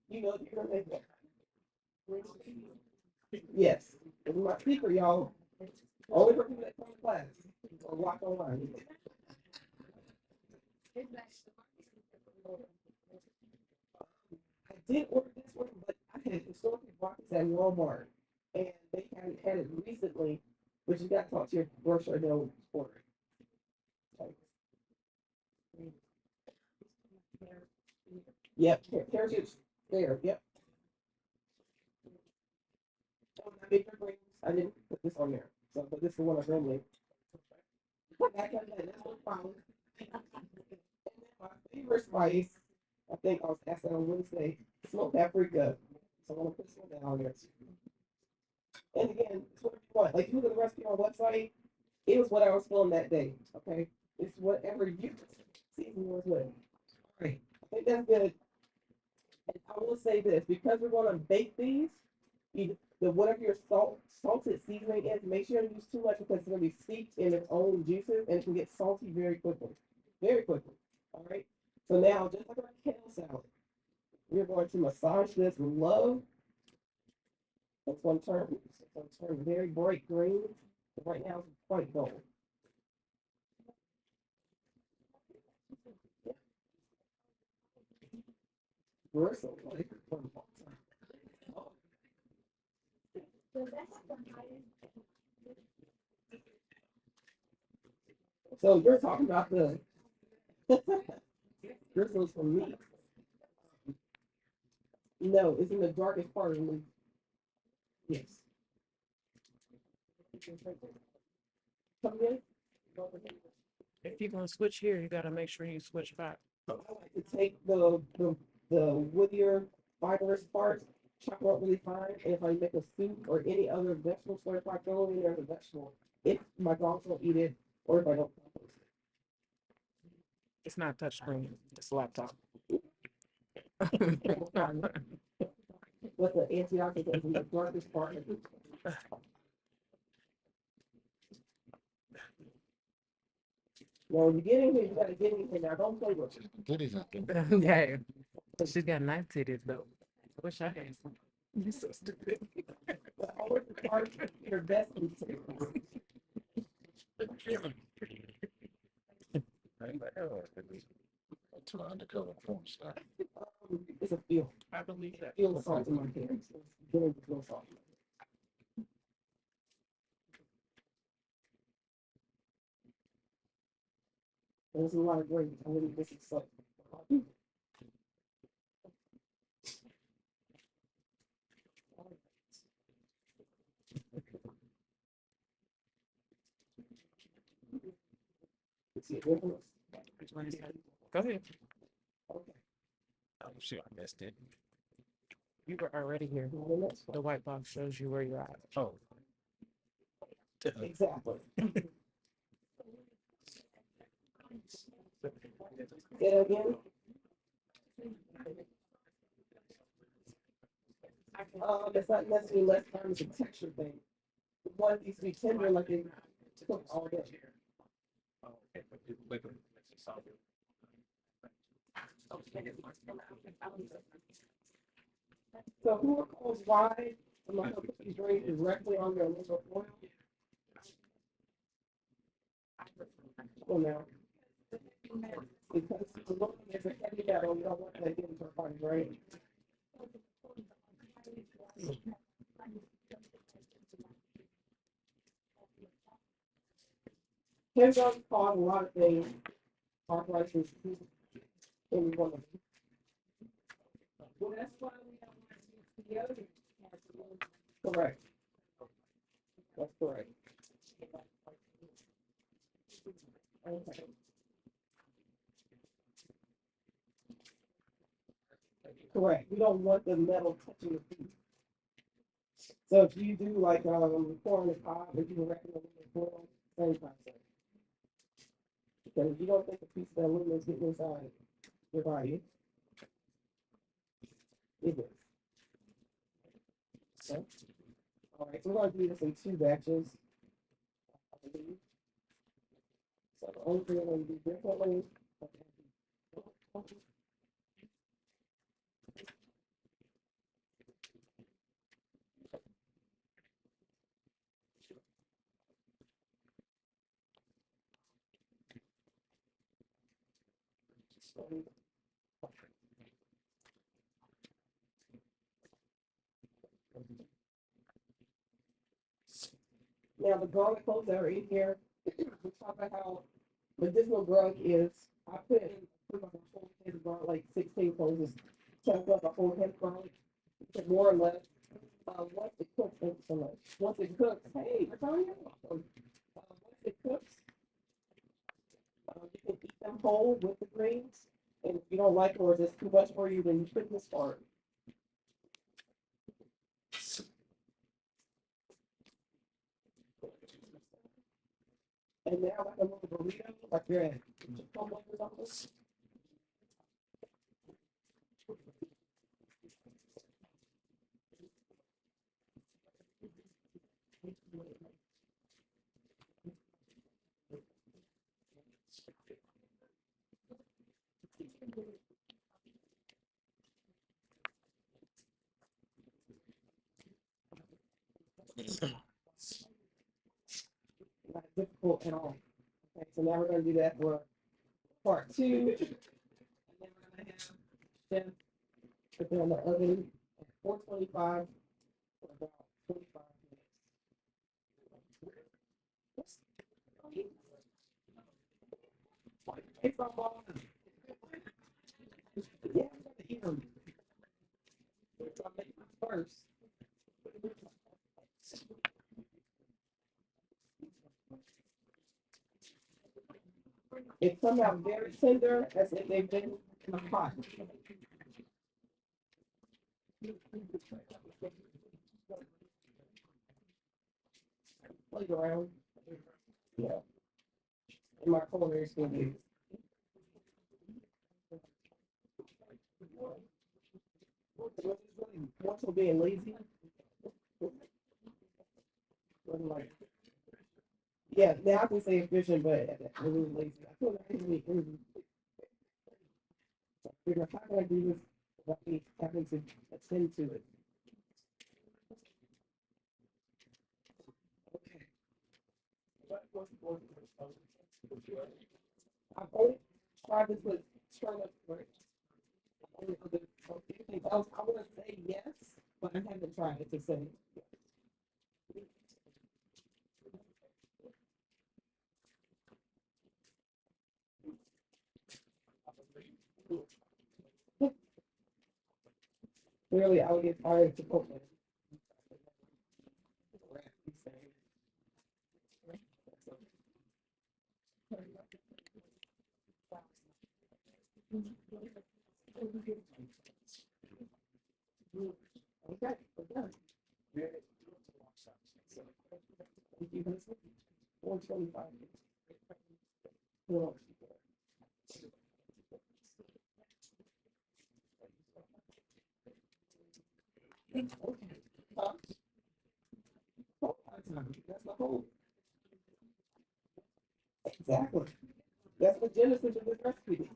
You know, you're gonna make that. Yes, it's my secret, y'all. Only for people that come to class or watch online. I did order this one, but I had historically bought this at Walmart, and they hadn't had it recently. But you got to talk to your grocer; they'll order it. Yep, heritage there. Yep. Oh, I made your greens. I didn't put this on there, so but this is the one I normally. That's no problem. And then my favorite spice, I think I was asked that on Wednesday, smoked paprika. So I'm gonna put some of that on there. And again, it's what you want. Like you look at the recipe on our website, it was what I was feeling that day. Okay. It's whatever you season yours with. All right. I think that's good. And I will say this, because we're gonna bake these, whatever your salted seasoning is, make sure you don't use too much because it's gonna be steeped in its own juices and it can get salty very quickly. Very quickly. All right. So now, just like our kale salad, we're going to massage this with love. It's going to turn very bright green. But right now, it's quite dull. Bristle. So you're talking about the bristles from meat. No, it's in the darkest part of the meat. Yes. Come in. If you're gonna switch here, you gotta make sure you switch back. I like to take the woodier, fibrous parts, chop it up really fine, and if I make a soup or any other vegetable stir fry, throw it in there as a vegetable. If my dogs don't eat it, or if I don't compost it. It's not touchscreen, it's a laptop. What the antioxidants is in the darkest part of it. Now, when you get in here, you gotta get in here. Now, don't play with it. Titties out there. Yeah, she's got nice titties though. I wish I had some. You're so stupid. But always part your best material. To an undercover porn star. It's a feel. I believe that. Feel salt in my hands. Feeling the feel salt. There's a lot of great. I really this is so. Which one is that? Go ahead. Okay. Oh, shoot, I missed it. You were already here. The white box shows you where you're at. Oh. Exactly. Say it again. It's not necessarily less time, it's a texture thing. One needs to be tender like they cook all day. So who recalls why I'm not gonna put these drinks directly on their aluminum foil? Well, now. Because aluminum is a heavy metal, you don't want that getting to a party, right? Chemicals cause a lot of things, arthritis, any one of them. Well, that's why we don't want to use the other. Correct. That's correct. Okay. Correct. We don't want the metal touching the food. So if you do like corn and pop, if you recommend foil, same process. Because you don't think a piece of aluminum is getting inside your body. It is. Okay. All right, so we're going to do this in 2 batches. I believe. So the only thing I'm going to do differently. Now the garlic cloves that are in here, we talk about how medicinal garlic is. I put in pretty much a whole head of garlic, like 16 cloves, is chunk up a whole head of garlic, more or less. Once it cooks, thank you so much. Once it cooks, hey, Latonya, welcome. Once it cooks, you can eat them whole with the greens. And if you don't like it or it's too much for you, then you put this part. And now like a little burrito, like you're at Chipotle or something. Not difficult at all. Okay, so now we're gonna do that for part 2. And then we're gonna have chef put it on the oven at 425 for about 25 minutes. It's on ball. Yeah, I'm gonna eat them. So I'll make them first. It comes out very tender as if they've been in a pot. Play around. Yeah. In my culinary school days. Once we're being lazy. Wasn't like, yeah, now I can say efficient, but I'm really lazy. I feel like I really figure how can I do this without me having to attend to it? Okay. I've only tried this with turnip right? Only other anything else. I want to say yes, but I haven't tried it to say. Clearly, I would get fired to cook it. Okay, we're done. 425. Well, okay. Huh? That's the whole. Exactly. That's the genesis of this recipe.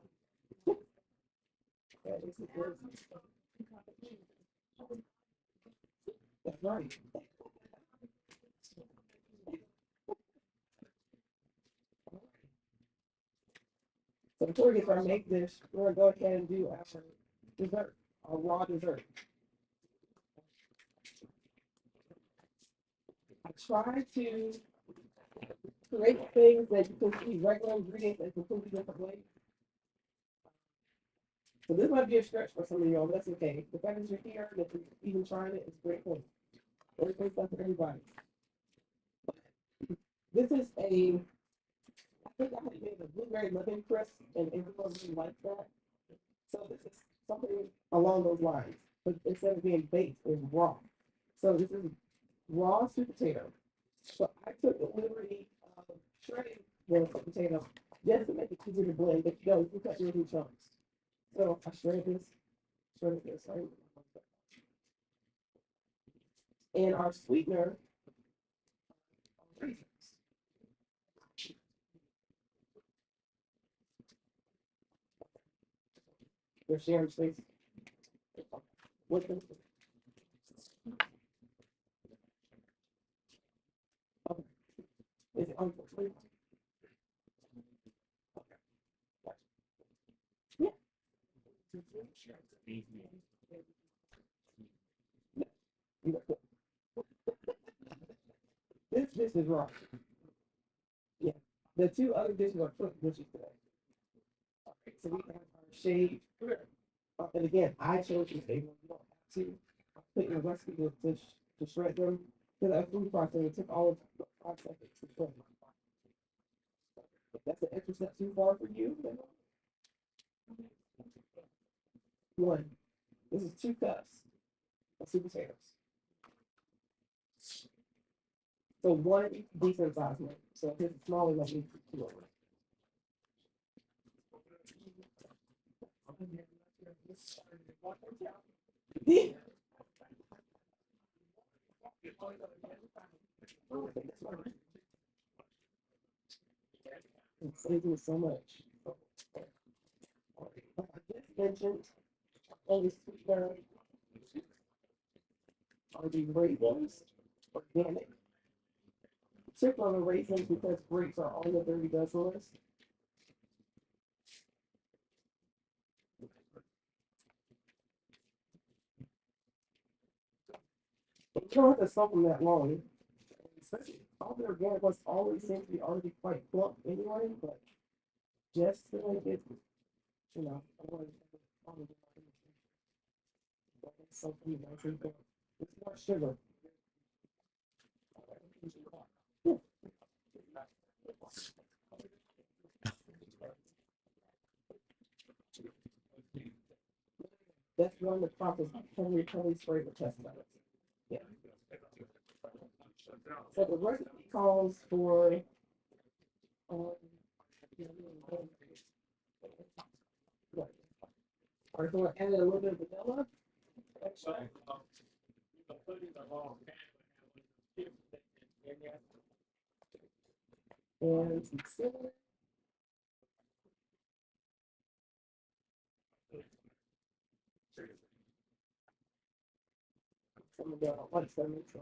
That is the genesis. That's right. So before we get to our make dish, we're gonna go ahead and do our dessert, our raw dessert. I try to create things that you can see regular ingredients in completely different ways. So this might be a stretch for some of y'all, but that's okay. The fact that you're here, that you're even trying it, is great thing. Everything's stuff for everybody. This is I think I had made a blueberry lemon crisp, and everyone really liked that. So this is something along those lines, but instead of being baked, it's raw. So this is raw sweet potato. So I took the liberty of shredding the sweet potato just to make it easier to blend, but you know, you cut yours in chunks. So I shredded this, right? And our sweetener, raisins. They're sharing space with them. Okay. Is it unfortunately? Yeah. This is raw. Yeah. The two other dishes are cooked dishes today. Okay, so we have our shaved. And again, I chose to save them. You don't have to put your recipe to shred them. Because that food processor, it took all of 5 seconds to shred them. If that's an extra step too far for you, then one. This is 2 cups of sweet potatoes. So one decent sized one. So if it's smaller, like me, 2 of them. It saves me so much. I just mentioned only sweetener are the raisins, organic. Took on the raisins because grapes are on the dirty dozen list. But you don't have to soak them that long. Especially all the organic ones always seem to be already quite plump anyway, but just to make it, you know, I want to something nice and good. It's more sugar. That's one of the process Henry spray the test of it. Yeah. So the recipe calls for all right, so we're adding a little bit of vanilla extract. And some cinnamon. Some of the white cinnamon, so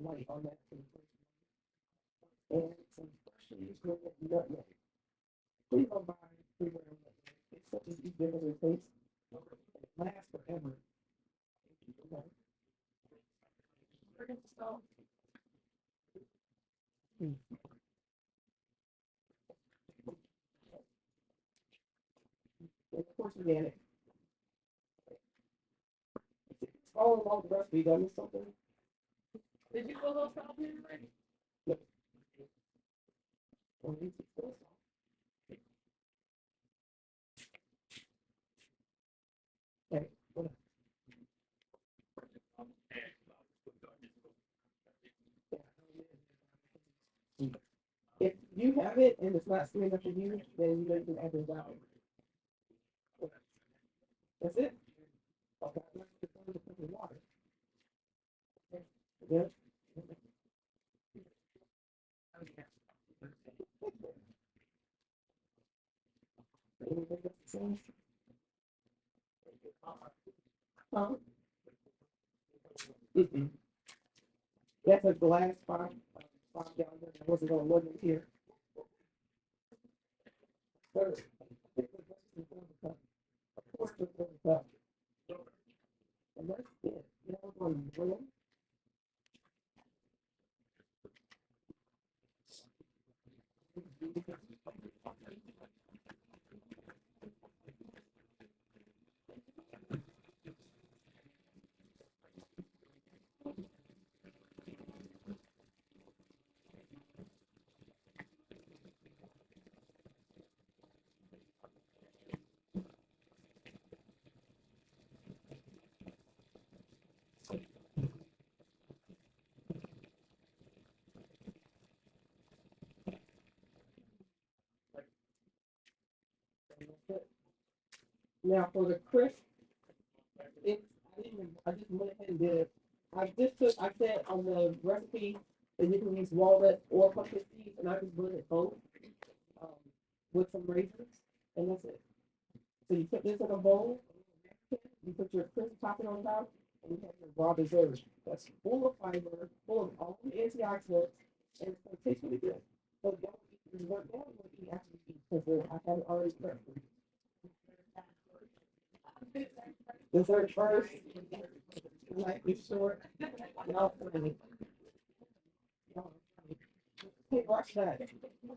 light on that. And some freshly grated nutmeg. Please don't buy pre-ground nutmeg. It's such a deep difference in taste. It lasts forever. Mm. And of course, organic. follow along the recipe, got me something? Did you go those out here already? Or you keep this? Okay, hold on. If you have it and it's not sweet enough for you, then you can add it out. That's it. Okay. I'm gonna put it in the water. Okay. Yep. Anything else to say? Huh? Mm-mm. That's a glass 5 gallon. I wasn't gonna look in here. Third. Of course, it's a cup. And that's it. You know, we're going to boil. Now for the crisp, I just went ahead and did it. I said on the recipe that you can use walnut or pumpkin seeds, and I just blended both um, with some raisins, and that's it. So you put this in a bowl, you put your crisp topping on top, and you have your raw dessert. That's full of fiber, full of all the antioxidants, and it's gonna taste really good. So don't eat, you want that, you want to eat after you eat, because I have it already prepped for you. Dessert first. Life is short. Y'all funny. Y'all funny. Hey, watch that.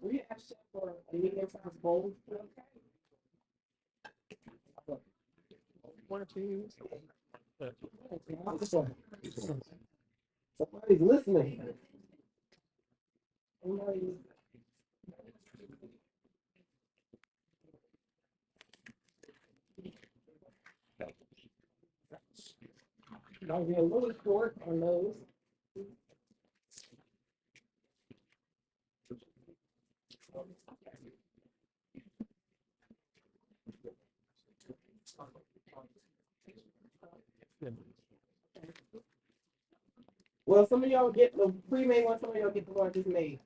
We asked Chef for a medium-sized bowl. One or two. Somebody's listening. Somebody- I'll be a little short on those. Well, some of y'all get the pre-made one, some of y'all get the one just made.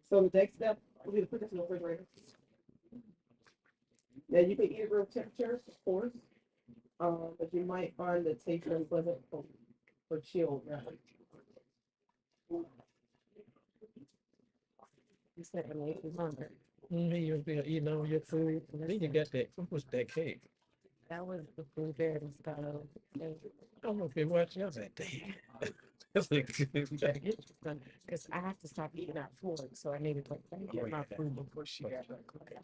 So the next step, we're gonna put this in the refrigerator. Now you can eat it room temperature, of course, but you might find the taste unpleasant for chilled. Right? You said it made me hungry. You'll be eating all your food. And then you got that, what was that cake? That was the blueberry style. I don't know if you watched, I was like, damn. That's a good cake. Because I have to stop eating out for it, so I needed to get my food before she got back.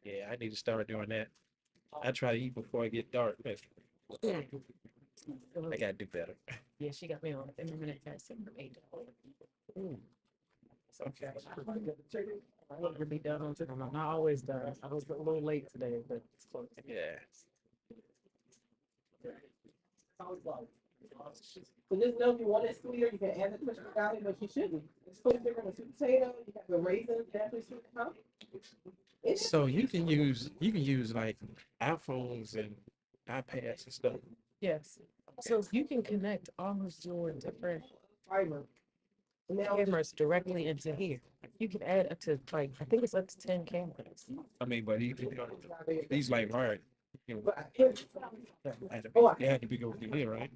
Yeah, I need to start doing that. I try to eat before I get dark, but I gotta do better. Yeah, she got me on intermittent fasting for 8 hours. It's okay. I want to be done on time. I'm not always done. I was a little late today, but it's close. Yeah. So just know if you want it sweeter, you can add the crushed garlic, but you shouldn't. It's sweet sugar and sweet potato. You have the raisins, naturally sweet. Huh? So you can use like iPhones and iPads and stuff. Yes. So you can connect all of your different Fiber. Now, cameras directly into here. You can add up to like, I think it's up to 10 cameras. I mean, but these like hard. You know, but they had to be over here, right?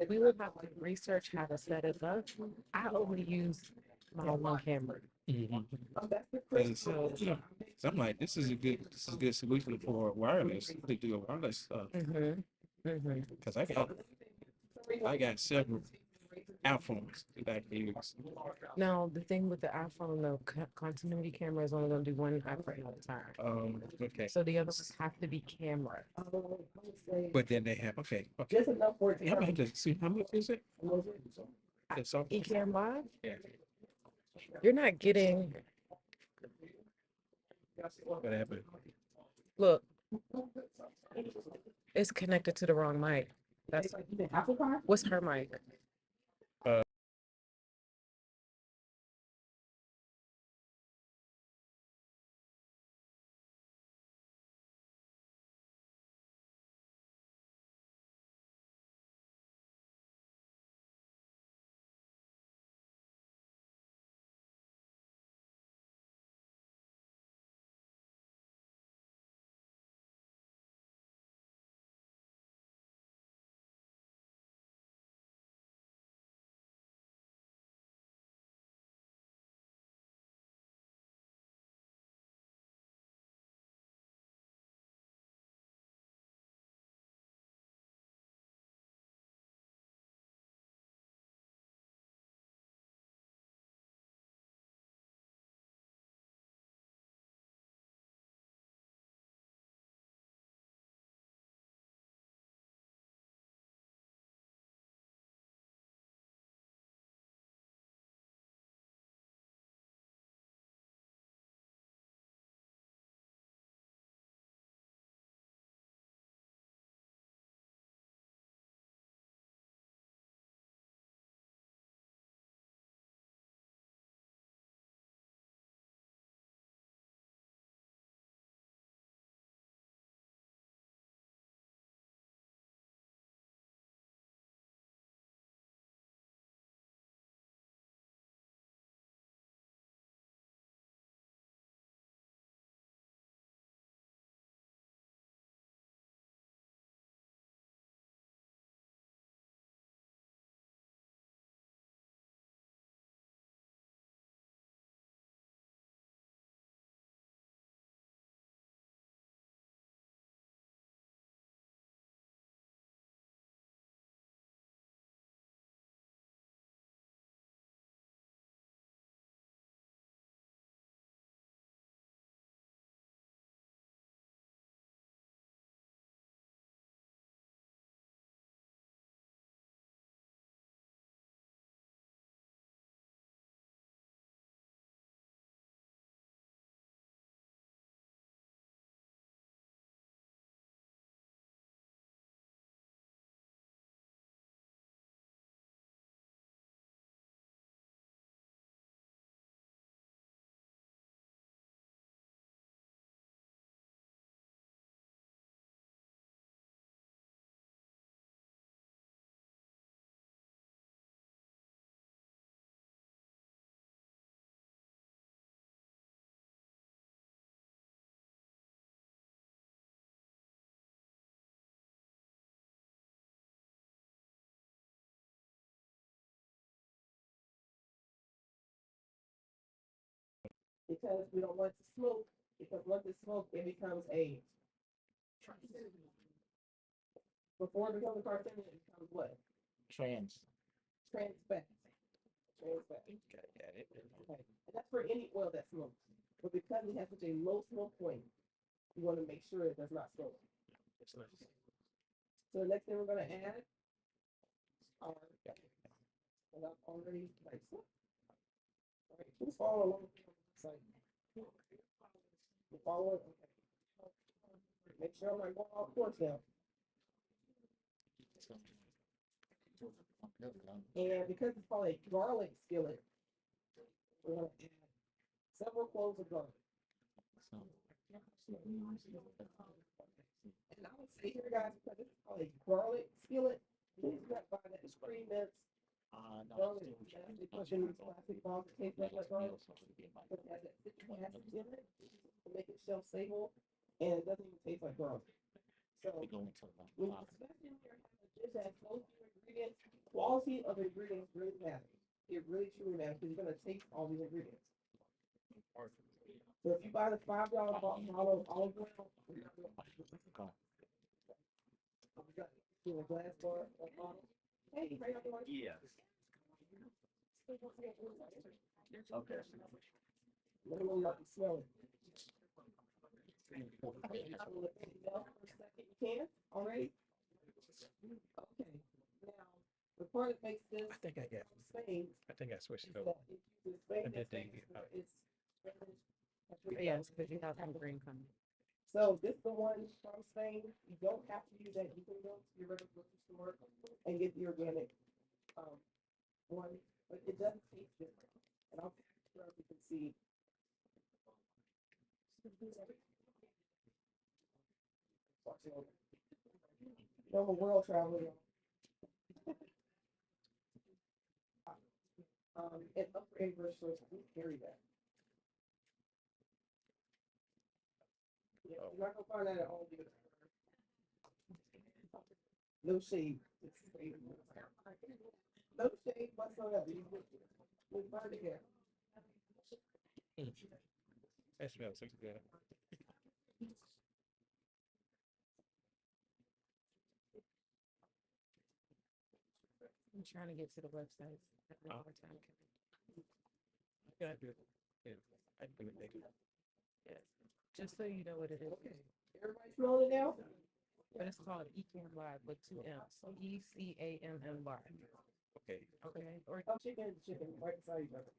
We would have to research how to set it up. I only use my one camera. Mhm. That's the And crystal. so I'm like, this is a good solution for wireless to do a wireless stuff. Mm-hmm. Mm-hmm. Because I got several iPhones that I can use. Now, the thing with the iPhone, the continuity camera is only going to do one iPhone at a time. Okay. So the other ones have to be camera. But then they have, okay. Just enough for it to Yeah, I'm gonna see how much is it? It's all, Ecamm Live, yeah. you're not getting, Whatever. look, it's connected to the wrong mic. That's Apple Pie? what's her mic? Because we don't want to smoke, because once it's smoked, it becomes a, before it becomes a carcinogen, it becomes what? Trans. Trans fat. Trans fat. Got it. Okay. And that's for any oil that smokes. But because it has such a low smoke point, you want to make sure it does not smoke. That's nice. So the next thing we're going to add are, and I've already like, all right, who's following along? Like, you follow it? Okay. Make sure I'm not going off course now. And because it's called a garlic skillet, we're going to add several cloves of garlic. And I would say here, guys, because this is called a garlic skillet, please not buy that pre-minced garlic that they put in these plastic balls that taste like garlic. It has that citric acid in it to make it shelf stable, and it doesn't even taste like garlic. So when you especially when you're having a dish that has so few ingredients, quality of ingredients really matters. get really true now because you're gonna taste all these ingredients. So if you buy the $5 bottle of olive oil, in a glass bar or bottle. Hey, how you doing? Yeah. Okay. Let me know you can smell it. Okay, I will let you know for a second. You can already? Okay. Now, the part that makes this I think I got. Spain I think I switched is it over. that it uses Spain I did that's think famous it- for its Spanish paprika. Yes, because you have some green coming. So this the one from Spain. You don't have to use that. You can go to your regular grocery store and get the organic one, but it does taste different. And I'll so you can see. No more world travel. And upper English stores do carry that. Yeah, you're not gonna find that at all. No shade. It's straight. No shade whatsoever. You find it here. That smells so good. I'm trying to get to the website. Having a hard time. Yeah, I do. Yeah, I do it later. Yes. Just so you know what it is. Okay. Everybody smelling it now? But it's called Ecam Live with 2 M's. ECAMM Live. Okay. Okay. Or Oh, chicken right beside each other.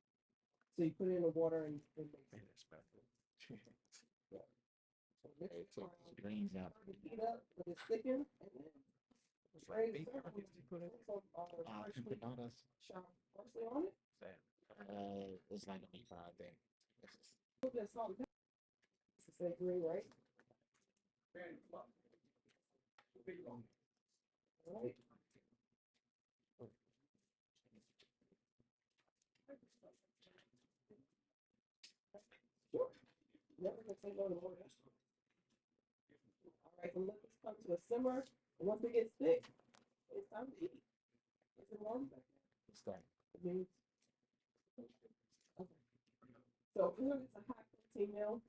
So you put it in the water and mix Man, it. that smells good. So mix Hey, it take around, the greens out. stir the heat up, let it thicken, and then It's ready like to serve. beef. You put it. Some Some freshly bananas. chopped parsley on it. It's like a meatball thing. It's just- A little bit of salt and pepper. It's the same green, right? All right. Sure. Never gonna say no to more. All right, and let this come to a simmer. And once it gets thick, it's time to eat. Is it warm? it's like, It means- Okay. So food is a high protein meal.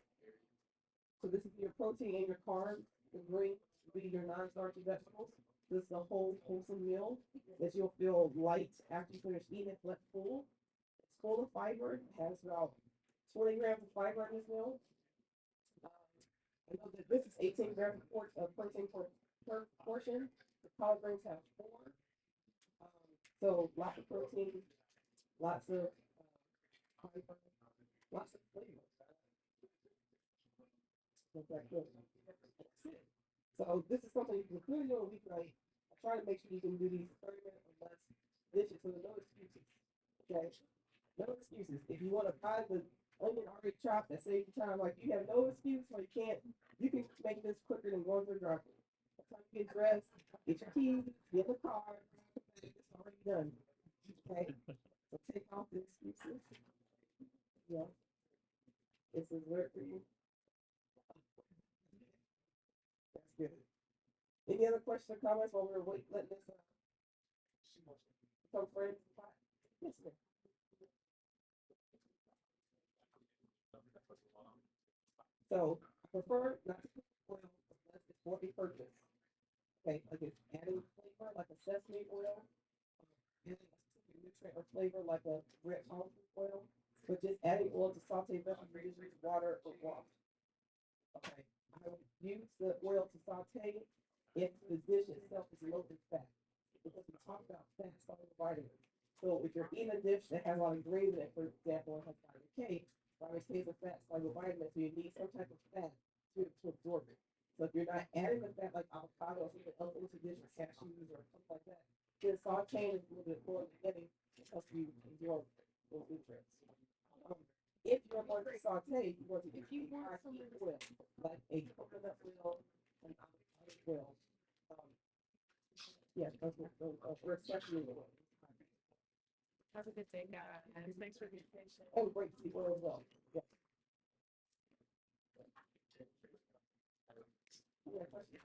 So this is your protein and your carbs. The green will be your non-starchy vegetables. This is a whole wholesome meal that you'll feel light after you finish eating it, but full. It's full of fiber. It has about 20 grams of fiber in this meal. I know that this is 18 grams of protein per portion. The collard greens have 4. So lots of protein, lots of fiber, lots of flavor. That's that good. So this is something you can clearly do a weeknight. I try to make sure you can do these 30-minute or less dishes, so no excuses. Okay, no excuses. If you want to buy the onion already chopped, that saves you time. Like you have no excuse, or you can't. You can make this quicker than going to the drive-thru. By the time you get dressed, get your keys, get the car. It's already done. Okay, so take off the excuses. Yeah, this is work for you. That's good. Any other questions or comments while we're waiting, letting this come friends? Yes, ma'am. So I prefer not to put oil unless it's for a purpose. Okay, like it's adding flavor like a sesame oil, adding a specific nutrient or flavor like a red olive oil, but just adding oil to saute vegetables, use water or broth. Okay, I would use the oil to saute if the dish itself is low in fat, because we talked about fat soluble vitamins. So if you're eating a dish that has a lot of greens in it, for example, it has vitamin K is a fat soluble vitamin, so you need some type of fat to absorb it. So if you're not adding the fat like avocado or something else into the dish, or cashews or something like that, then sauteing is a little bit more beginning to help you absorb those nutrients. If you're going to saute, you want to use high heat oil, like a coconut oil and avocado oil. Yeah, or sesame oil. have a good day, guys. And thanks for being patient. And grapeseed oil as well. Yeah. Yeah, question.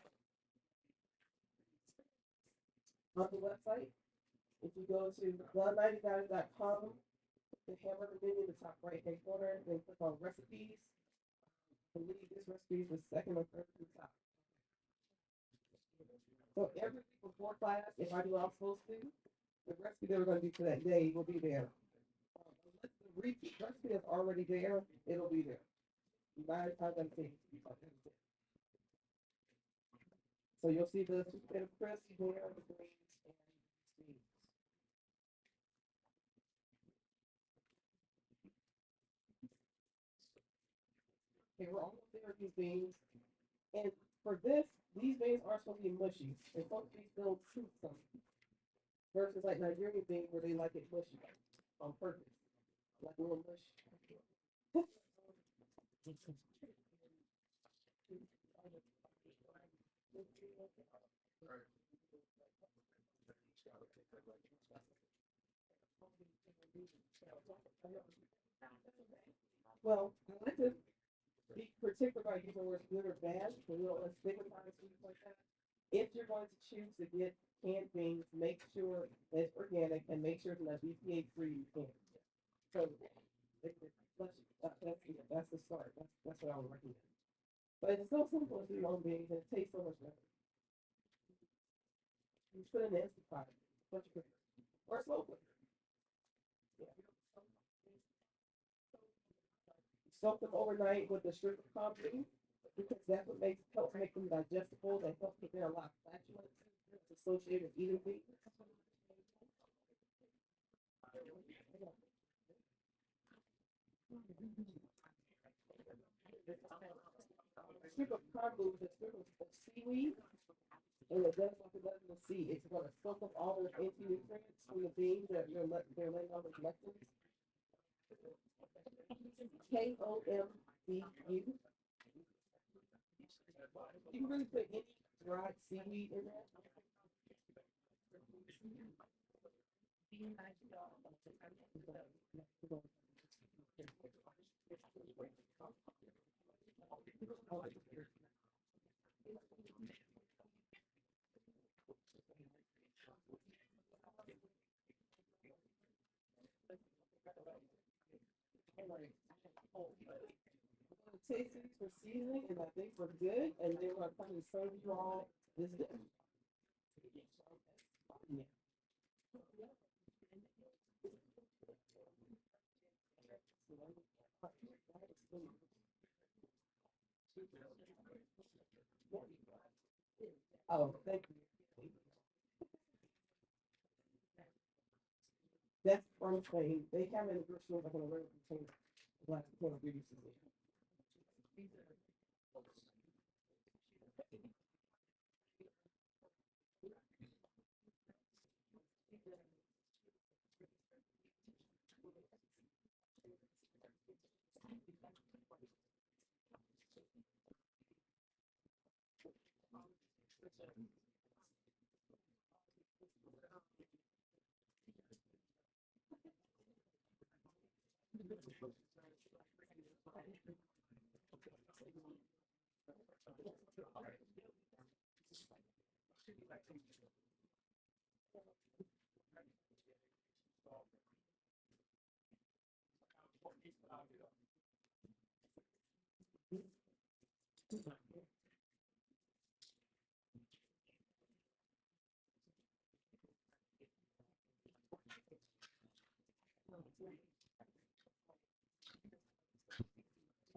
On the website, If you go to the99.com, the hamburger menu in the top right hand corner, then click on recipes. I believe this recipe is the second or third from the top. So every week before class, if I do what I'm supposed to, the recipe that we're going to do for that day will be there. Unless the repeat recipe is already there, it'll be there. 9 times out of 10. So you'll see the sweet potato crisp there, the greens, and the beans. Okay, we're almost there with these beans. And for this, these beans are supposed to be mushy. They're supposed to be still toothsome. Versus like Nigerian beans where they like it mushy on purpose. Like a little mush. Well, I like to be particular about using words good or bad, so we don't let stigmatize things like that. If you're going to choose to get canned beans, make sure that it's organic and make sure it's not BPA free can. So that's the start. That's what I would recommend. But it's so simple to do your own beans and it tastes so much better. You put it in the instant pot, bunch of cooker, or slow cooker. Yeah. Soak them overnight with the strip of coffee because that's what helps make them digestible. That helps prevent a lot of flatulence associated with eating beans. A strip of kombu is a strip of seaweed, and it does what it does in the sea. It's going to soak up all those anti-nutrients from the beans that they're laying on with lectins. KOMBU. You can really put any dried seaweed in there. Taste these for seasoning, and I think we're good. And then we're going to serve you all this dish. Yeah. Oh, thank you. That's from Spain. They have it in the grocery store like in a regular container. Glass container ingredients in there.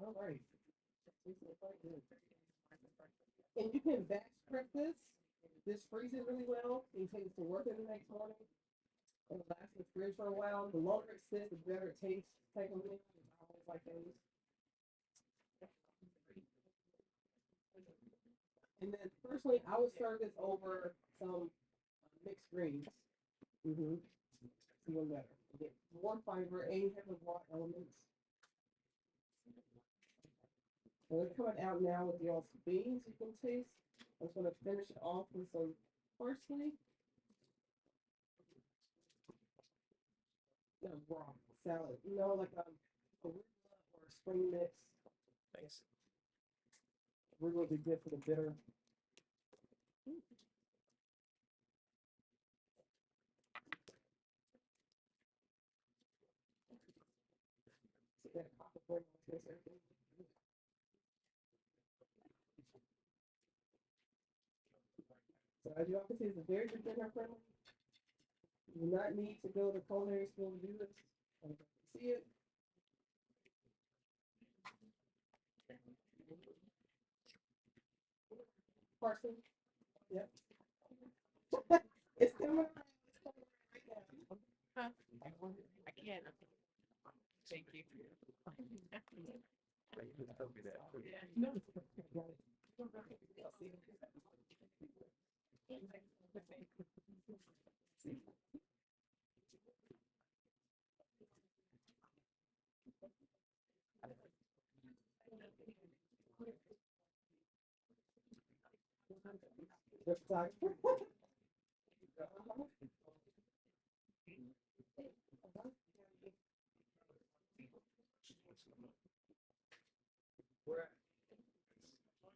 All right. And you can batch prep this. This freezes really well. You take it to work in the next morning. It'll last in the fridge for a while. The longer it sits, the better it tastes. Take them in. I always like those. And then personally, I would serve this over some mixed greens. Even better. Get more fiber, 8 heavy water elements. And we're coming out now with y'all's beans you can taste. I'm just gonna finish it off with some parsley. Raw salad, like a arugula or a spring mix. Thanks. We're going to be good for the bitter. So as you all can see, it's a very beginner friendly. You do not need to go to culinary school to do this. See it? Parson? Yep. It's coming around. It's coming around right now. I can't. Thank you. Just like-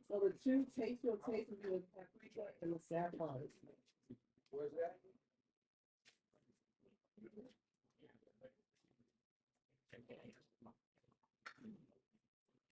So the two taste will taste will be the paprika and the saffron. Where's that?